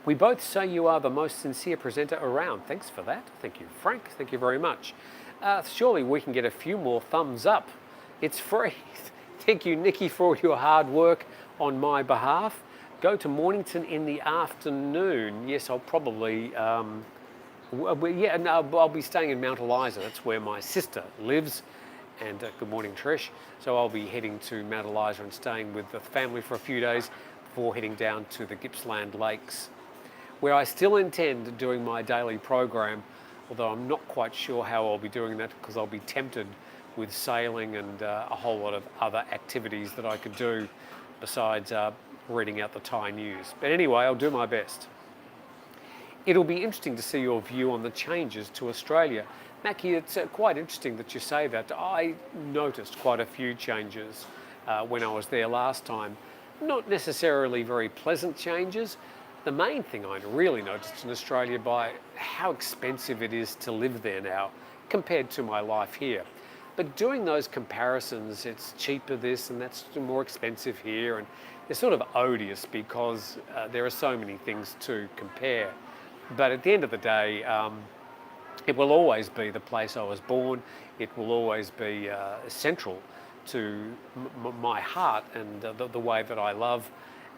We both say you are the most sincere presenter around. Thanks for that. Thank you, Frank. Thank you very much. Surely we can get a few more thumbs up. It's free. Thank you, Nikki, for all your hard work on my behalf. Go to Mornington in the afternoon. Yes, I'll probably, I'll be staying in Mount Eliza. That's where my sister lives. And good morning, Trish. So I'll be heading to Mount Eliza and staying with the family for a few days before heading down to the Gippsland Lakes, where I still intend doing my daily program, although I'm not quite sure how I'll be doing that because I'll be tempted with sailing and a whole lot of other activities that I could do besides reading out the Thai news. But anyway, I'll do my best. It'll be interesting to see your view on the changes to Australia. Mackie, it's quite interesting that you say that. I noticed quite a few changes when I was there last time. Not necessarily very pleasant changes. The main thing I really noticed in Australia by how expensive it is to live there now compared to my life here. But doing those comparisons, it's cheaper this and that's more expensive here, and they're sort of odious because there are so many things to compare. But at the end of the day, it will always be the place I was born. It will always be central to my heart and the way that I love.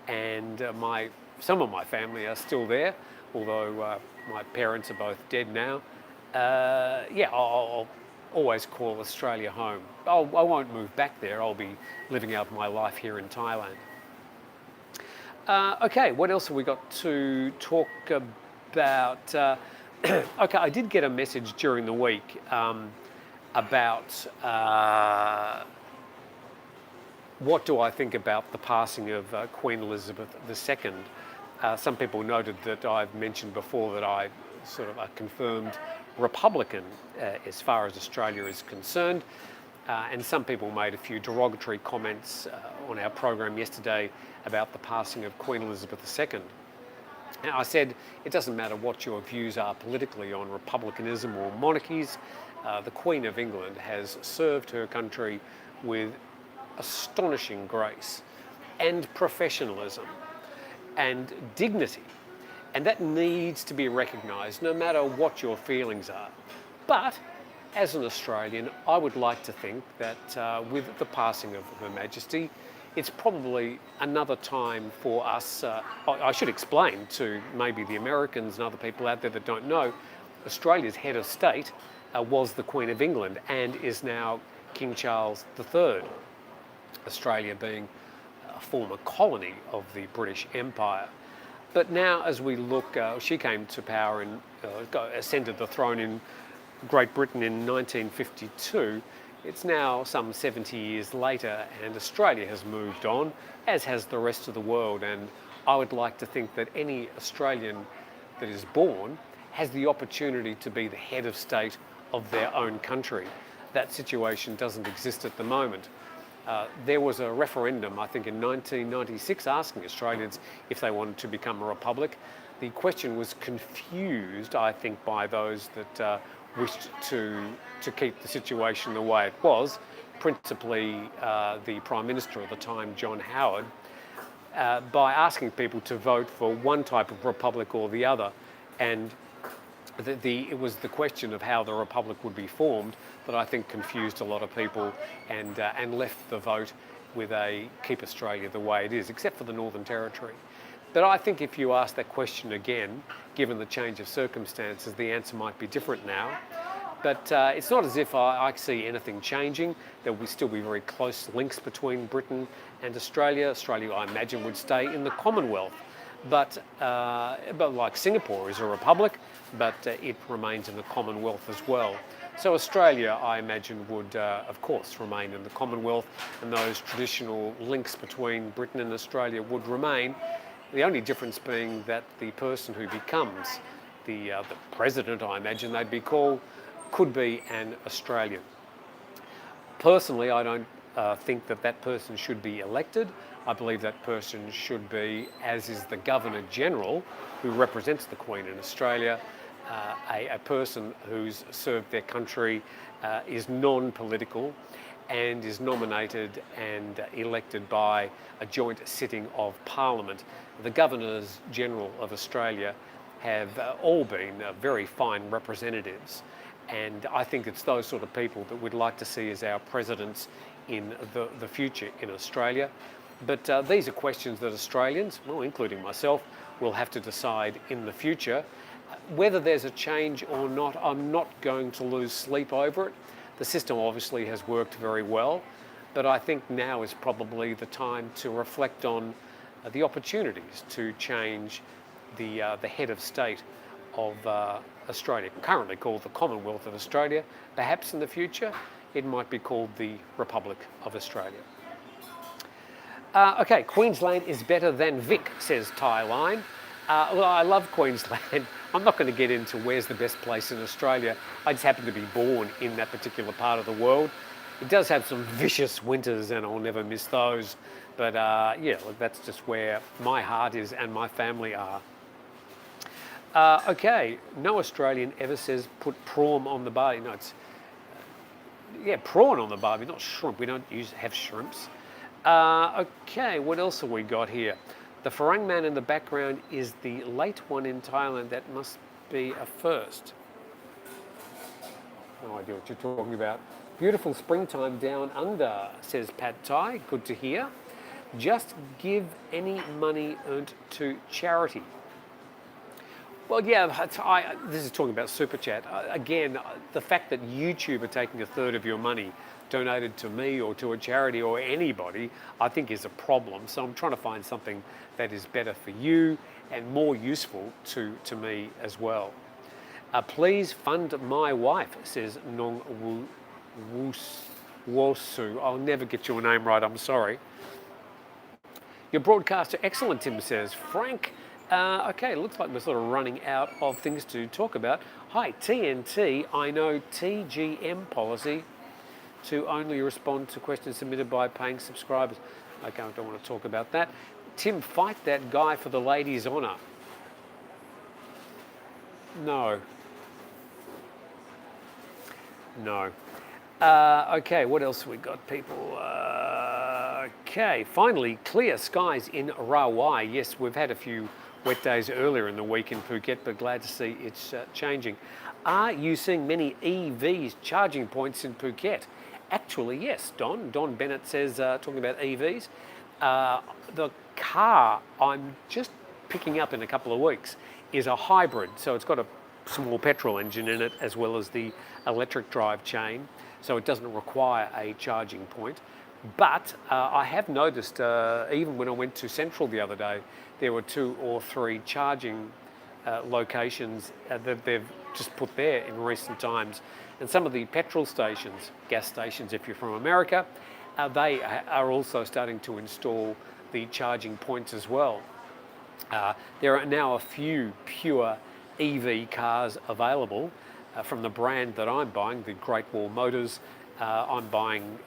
And some of my family are still there, although my parents are both dead now. I'll always call Australia home. I won't move back there. I'll be living out my life here in Thailand. Okay, what else have we got to talk about? Okay, I did get a message during the week about what do I think about the passing of Queen Elizabeth II. Some people noted that I've mentioned before that I sort of a confirmed Republican as far as Australia is concerned. And some people made a few derogatory comments on our program yesterday about the passing of Queen Elizabeth II. And I said, it doesn't matter what your views are politically on republicanism or monarchies, the Queen of England has served her country with astonishing grace and professionalism and dignity. And that needs to be recognised no matter what your feelings are. But as an Australian, I would like to think that with the passing of Her Majesty, it's probably another time for us, I should explain to maybe the Americans and other people out there that don't know, Australia's head of state was the Queen of England and is now King Charles III, Australia being a former colony of the British Empire. But now as we look, she came to power and ascended the throne in Great Britain in 1952. It's now some 70 years later and Australia has moved on, as has the rest of the world. And I would like to think that any Australian that is born has the opportunity to be the head of state of their own country. That situation doesn't exist at the moment. There was a referendum, I think in 1996, asking Australians if they wanted to become a republic. The question was confused, I think, by those that wished to keep the situation the way it was, principally the Prime Minister at the time, John Howard, by asking people to vote for one type of republic or the other. And it was the question of how the republic would be formed that I think confused a lot of people and left the vote with a keep Australia the way it is, except for the Northern Territory. But I think if you ask that question again, given the change of circumstances, the answer might be different now. But it's not as if I see anything changing. There will still be very close links between Britain and Australia. Australia, I imagine, would stay in the Commonwealth. But like Singapore is a republic, but it remains in the Commonwealth as well. So Australia, I imagine, would, of course, remain in the Commonwealth, and those traditional links between Britain and Australia would remain. The only difference being that the person who becomes the president, I imagine they'd be called, could be an Australian. Personally, I don't think that that person should be elected. I believe that person should be, as is the Governor-General, who represents the Queen in Australia, a person who's served their country, is non-political, and is nominated and elected by a joint sitting of Parliament. The Governors-General of Australia have all been very fine representatives, and I think it's those sort of people that we'd like to see as our presidents in the future in Australia. But these are questions that Australians, well, including myself, will have to decide in the future. Whether there's a change or not, I'm not going to lose sleep over it. The system obviously has worked very well, but I think now is probably the time to reflect on the opportunities to change the head of state of Australia, currently called the Commonwealth of Australia. Perhaps in the future it might be called the Republic of Australia. Okay, Queensland is better than Vic, says Thailand. Well, I love Queensland. I'm not going to get into where's the best place in Australia. I just happen to be born in that particular part of the world. It does have some vicious winters and I'll never miss those. But yeah, look, that's just where my heart is and my family are. Okay, no Australian ever says put prawn on the barbie. No, it's, yeah, prawn on the barbie, not shrimp. We don't have shrimps. Okay, what else have we got here? The Farang man in the background is the late one in Thailand. That must be a first. No idea what you're talking about. Beautiful springtime down under, says Pattaya. Good to hear. Just give any money earned to charity. Well, yeah, this is talking about Super Chat. Again, the fact that YouTube are taking a third of your money donated to me or to a charity or anybody, I think is a problem. So I'm trying to find something that is better for you and more useful to me as well. Please fund my wife, says Nong Wosu. I'll never get your name right, I'm sorry. Your broadcasts are excellent, Tim says. Frank, okay, looks like we're sort of running out of things to talk about. Hi, TNT, I know TGM policy to only respond to questions submitted by paying subscribers. Okay, I don't want to talk about that. Tim, fight that guy for the lady's honour. No. No. Okay, what else have we got, people? Okay, finally, clear skies in Rawai. Yes, we've had a few wet days earlier in the week in Phuket, but glad to see it's changing. Are you seeing many EVs charging points in Phuket? Actually, yes, Don. Don Bennett says, talking about EVs, the car I'm just picking up in a couple of weeks is a hybrid. So it's got a small petrol engine in it as well as the electric drive chain. So it doesn't require a charging point. But I have noticed, even when I went to Central the other day, there were 2 or 3 charging locations that they've just put there in recent times. And some of the petrol stations, gas stations if you're from America, they are also starting to install the charging points as well. There are now a few pure EV cars available from the brand that I'm buying, the Great Wall Motors. I'm buying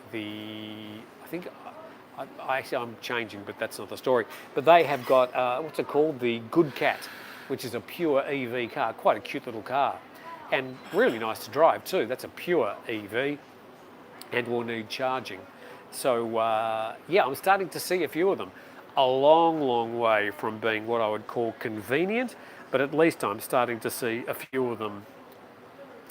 I'm changing, but that's not the story. But they have got, what's it called? The Good Cat, which is a pure EV car, quite a cute little car. And really nice to drive too. That's a pure EV and will need charging. So yeah, I'm starting to see a few of them. A long, long way from being what I would call convenient, but at least I'm starting to see a few of them.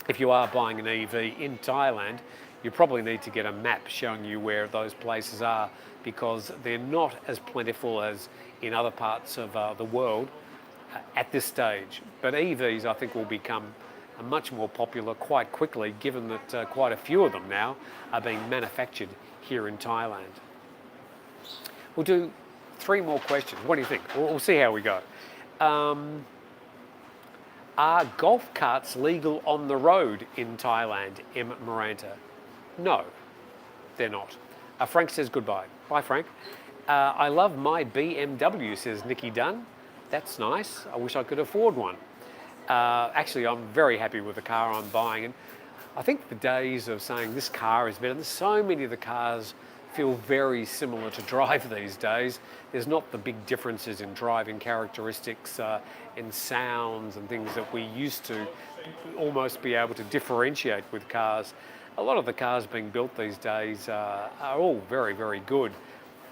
If you are buying an EV in Thailand, you probably need to get a map showing you where those places are, because they're not as plentiful as in other parts of the world at this stage. But EVs, I think, will become much more popular quite quickly, given that quite a few of them now are being manufactured here in Thailand. We'll do 3 more questions. What do you think? We'll see how we go. Are golf carts legal on the road in Thailand, M. Miranda? No, they're not. Frank says goodbye. Bye, Frank. I love my BMW, says Nikki Dunn. That's nice. I wish I could afford one. Actually, I'm very happy with the car I'm buying. And I think the days of saying this car is better, there's so many of the cars feel very similar to drive these days. There's not the big differences in driving characteristics and sounds and things that we used to almost be able to differentiate with cars. A lot of the cars being built these days are all very, very good,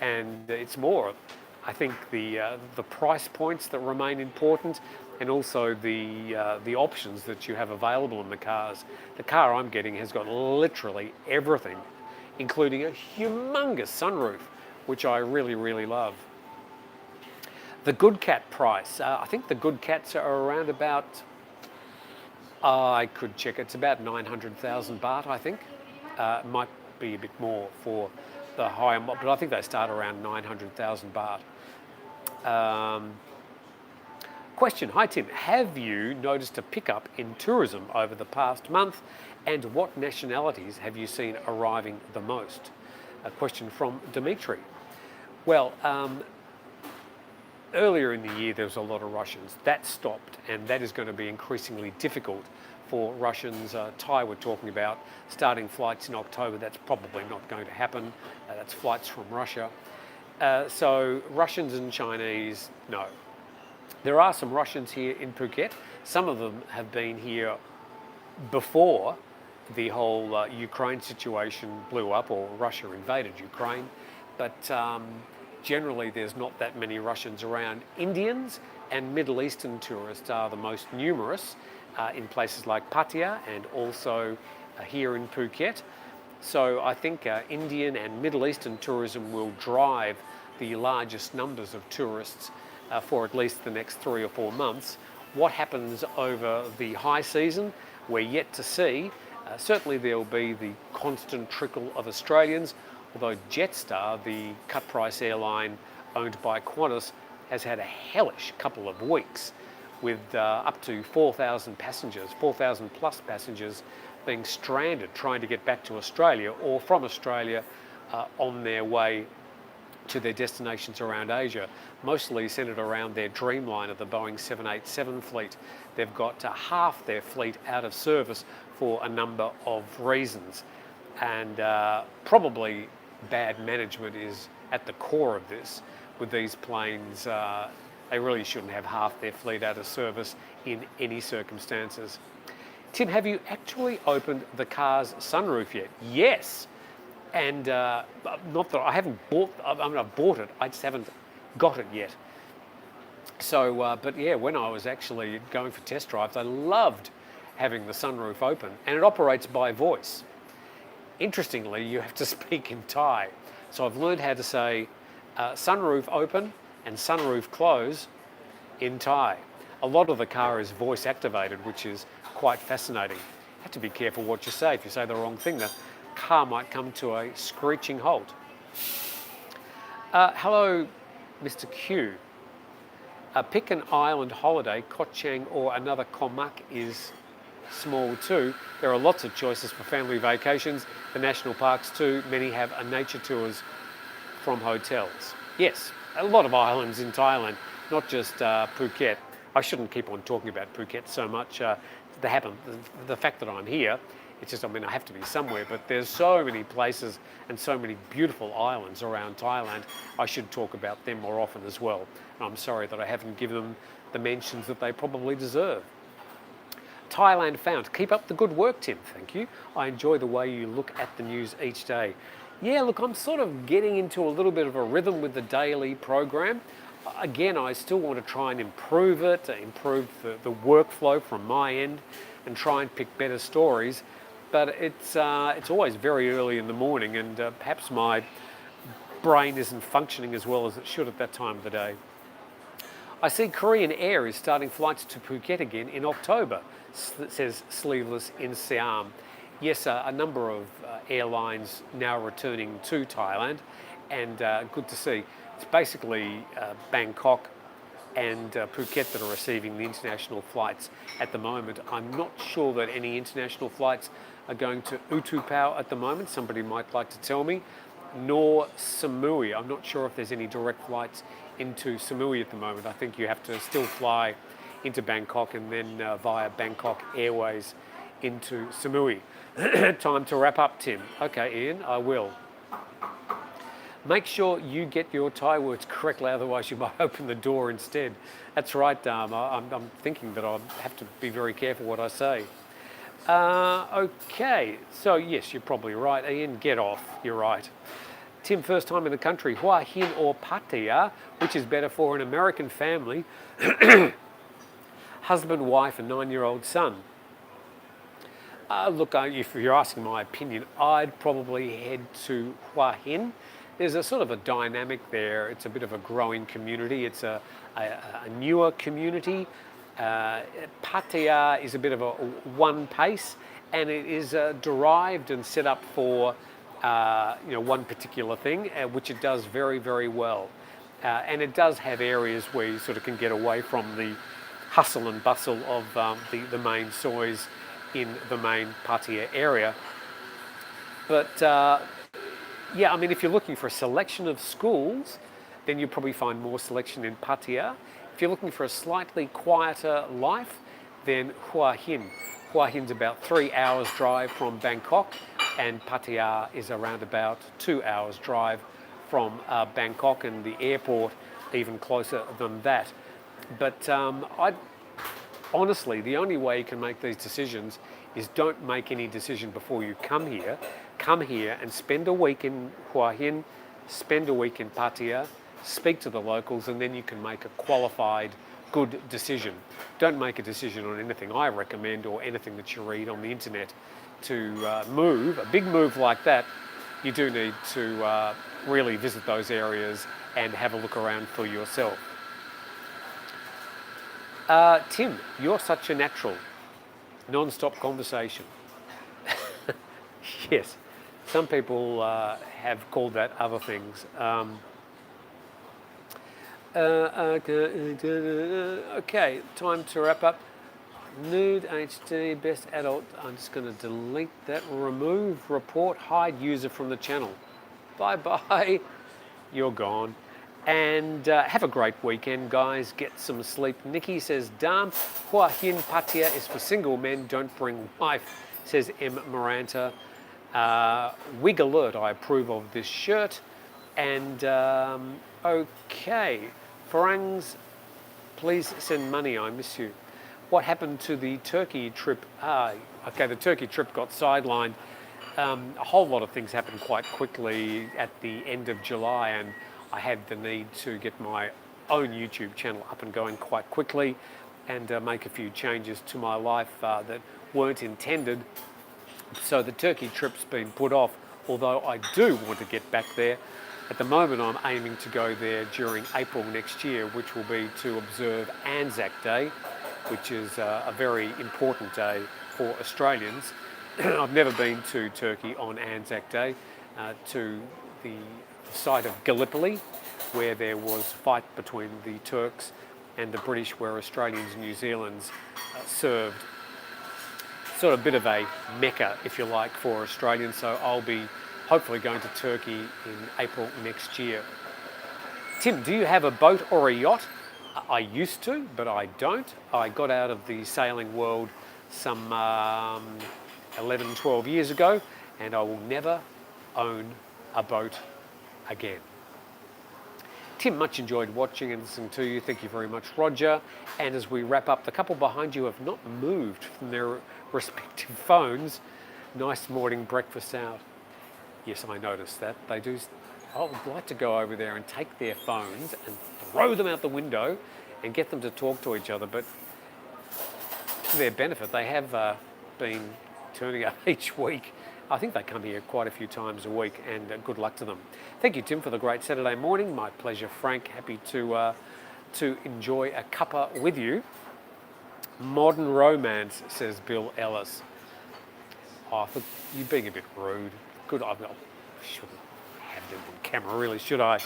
and it's more, I think, the price points that remain important, and also the options that you have available in the cars. The car I'm getting has got literally everything, including a humongous sunroof, which I really, really love. The Good Cat price, I think the Good Cats are around about, I could check, it's about 900,000 baht, I think. It might be a bit more for the higher, but I think they start around 900,000 baht. Question, hi Tim, have you noticed a pickup in tourism over the past month, and what nationalities have you seen arriving the most? A question from Dimitri. Well, earlier in the year there was a lot of Russians. That stopped, and that is going to be increasingly difficult for Russians. Thai were talking about starting flights in October. That's probably not going to happen. That's flights from Russia. So Russians and Chinese, no. There are some Russians here in Phuket. Some of them have been here before the whole Ukraine situation blew up, or Russia invaded Ukraine. But generally there's not that many Russians around. Indians and Middle Eastern tourists are the most numerous in places like Pattaya and also here in Phuket. So I think Indian and Middle Eastern tourism will drive the largest numbers of tourists for at least the next 3 or 4 months. What happens over the high season, we're yet to see. Certainly there will be the constant trickle of Australians, although Jetstar, the cut-price airline owned by Qantas, has had a hellish couple of weeks with up to 4,000 passengers, 4,000 plus passengers being stranded trying to get back to Australia or from Australia on their way to their destinations around Asia, mostly centred around their Dreamliner, the Boeing 787 fleet. They've got half their fleet out of service for a number of reasons, and probably bad management is at the core of this. With these planes, they really shouldn't have half their fleet out of service in any circumstances. Tim, have you actually opened the car's sunroof yet? Yes. And not that I haven't bought, I've bought it, I just haven't got it yet. So, but yeah, when I was actually going for test drives, I loved having the sunroof open, and it operates by voice. Interestingly, you have to speak in Thai. So I've learned how to say sunroof open and sunroof close in Thai. A lot of the car is voice activated, which is quite fascinating. You have to be careful what you say. If you say the wrong thing, the car might come to a screeching halt. Hello, Mr. Q. Pick an island holiday. Koh Chang or another Komak is small too. There are lots of choices for family vacations. The national parks too. Many have nature tours from hotels. Yes, a lot of islands in Thailand, not just Phuket. I shouldn't keep on talking about Phuket so much. The fact that I'm here, it's just, I mean, I have to be somewhere, but there's so many places and so many beautiful islands around Thailand. I should talk about them more often as well. And I'm sorry that I haven't given them the mentions that they probably deserve. Thailand found. Keep up the good work, Tim. Thank you. I enjoy the way you look at the news each day. Yeah, look, I'm sort of getting into a little bit of a rhythm with the daily program. Again, I still want to try and improve it, improve the workflow from my end, and try and pick better stories. But it's always very early in the morning, and perhaps my brain isn't functioning as well as it should at that time of the day. I see Korean Air is starting flights to Phuket again in October, says Sleeveless in Siam. Yes, a number of airlines now returning to Thailand, and good to see. It's basically Bangkok and Phuket that are receiving the international flights at the moment. I'm not sure that any international flights are going to Utupao at the moment. Somebody might like to tell me. Nor Samui. I'm not sure if there's any direct flights into Samui at the moment. I think you have to still fly into Bangkok and then via Bangkok Airways into Samui. Time to wrap up, Tim. Okay, Ian, I will. Make sure you get your Thai words correctly, otherwise you might open the door instead. That's right, I'm thinking that I'll have to be very careful what I say. Okay, so yes, you're probably right, Ian. Get off, you're right. Tim, first time in the country, Hua Hin or Pattaya, which is better for an American family? Husband, wife, and 9-year-old son. Look, if you're asking my opinion, I'd probably head to Hua Hin. There's a sort of a dynamic there. It's a bit of a growing community. It's a newer community. Pattaya is a bit of a one pace, and it is derived and set up for one particular thing, which it does very, very well. And it does have areas where you sort of can get away from the hustle and bustle of the main sois in the main Pattaya area. But yeah, I mean, if you're looking for a selection of schools, then you'll probably find more selection in Pattaya. If you're looking for a slightly quieter life, then Hua Hin. Hua Hin's about 3 hours drive from Bangkok, and Pattaya is around about 2 hours drive from Bangkok, and the airport even closer than that. But honestly, the only way you can make these decisions is don't make any decision before you come here. Come here and spend a week in Hua Hin, spend a week in Pattaya, speak to the locals, and then you can make a qualified, good decision. Don't make a decision on anything I recommend or anything that you read on the internet. To move, a big move like that, you do need to really visit those areas and have a look around for yourself. Tim, you're such a natural. Non-stop conversation. Yes, some people have called that other things. Okay, time to wrap up. Nude HD, best adult. I'm just going to delete that. Remove, report, hide user from the channel. Bye-bye. You're gone. And have a great weekend, guys. Get some sleep. Nikki says, Dam, Hua Hin Pattaya is for single men. Don't bring wife, says M. Maranta. Wig alert, I approve of this shirt. And okay, Farangs, please send money. I miss you. What happened to the Turkey trip? Okay, the Turkey trip got sidelined. A whole lot of things happened quite quickly at the end of July, and I had the need to get my own YouTube channel up and going quite quickly and make a few changes to my life that weren't intended. So the Turkey trip's been put off, although I do want to get back there. At the moment, I'm aiming to go there during April next year, which will be to observe Anzac Day, which is a very important day for Australians. I've never been to Turkey on Anzac Day, to the site of Gallipoli, where there was a fight between the Turks and the British, where Australians and New Zealanders served. Sort of a bit of a mecca, if you like, for Australians. So I'll be hopefully going to Turkey in April next year. Tim, do you have a boat or a yacht? I used to, but I don't. I got out of the sailing world some 11, 12 years ago, and I will never own a boat again. Tim, much enjoyed watching and listening to you. Thank you very much, Roger. And as we wrap up, the couple behind you have not moved from their respective phones. Nice morning breakfast out. Yes, I noticed that. They do. I would like to go over there and take their phones and throw them out the window and get them to talk to each other. But to their benefit, they have been turning up each week. I think they come here quite a few times a week, and good luck to them. Thank you, Tim, for the great Saturday morning. My pleasure, Frank. Happy to enjoy a cuppa with you. Modern romance, says Bill Ellis. Oh, you're being a bit rude. Good, I shouldn't have it on camera, really, should I?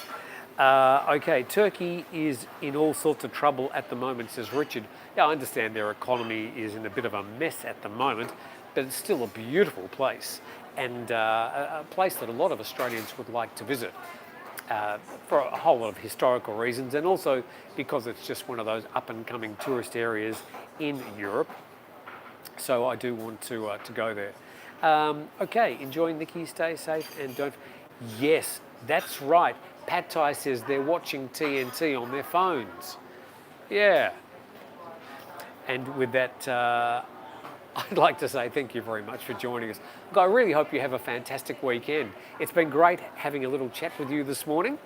Okay, Turkey is in all sorts of trouble at the moment, says Richard. Yeah, I understand their economy is in a bit of a mess at the moment, but it's still a beautiful place, and a place that a lot of Australians would like to visit for a whole lot of historical reasons, and also because it's just one of those up-and-coming tourist areas in Europe. So I do want to go there. Okay, enjoy, Nikki. Stay safe, and don't. Yes, That's right. Pattaya says they're watching TNT on their phones. Yeah. And with that, I'd like to say thank you very much for joining us. Look, I really hope you have a fantastic weekend. It's been great having a little chat with you this morning.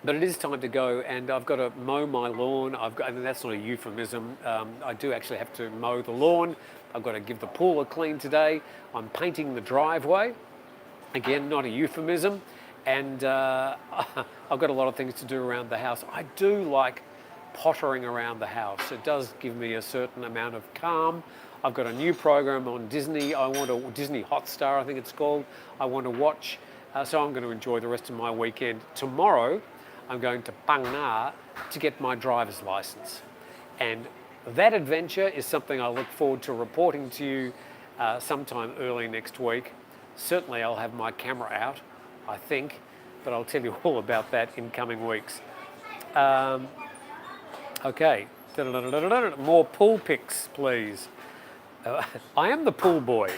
But it is time to go, and I've got to mow my lawn. And that's not a euphemism. I do actually have to mow the lawn. I've got to give the pool a clean today. I'm painting the driveway. Again, not a euphemism. And I've got a lot of things to do around the house. I do like pottering around the house. It does give me a certain amount of calm. I've got a new program on Disney. Disney Hotstar, I think it's called. I want to watch. So I'm going to enjoy the rest of my weekend. Tomorrow, I'm going to Phang Nga to get my driver's license. And that adventure is something I look forward to reporting to you sometime early next week. Certainly I'll have my camera out, I think, but I'll tell you all about that in coming weeks. Okay, more pool pics, please. I am the pool boy.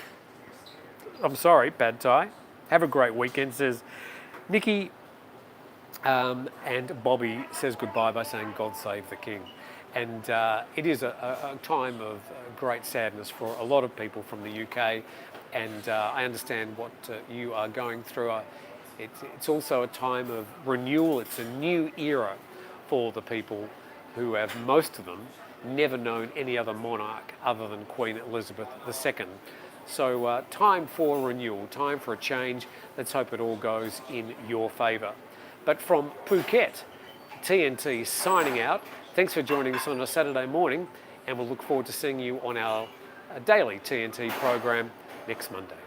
I'm sorry, Pad Thai. Have a great weekend, says Nikki. And Bobby says goodbye by saying, God save the King. And it is a time of great sadness for a lot of people from the UK. And I understand what you are going through. It's also a time of renewal. It's a new era for the people who have, most of them, never known any other monarch other than Queen Elizabeth II. So time for renewal, time for a change. Let's hope it all goes in your favour. But from Phuket, TNT signing out. Thanks for joining us on a Saturday morning, and we'll look forward to seeing you on our daily TNT program next Monday.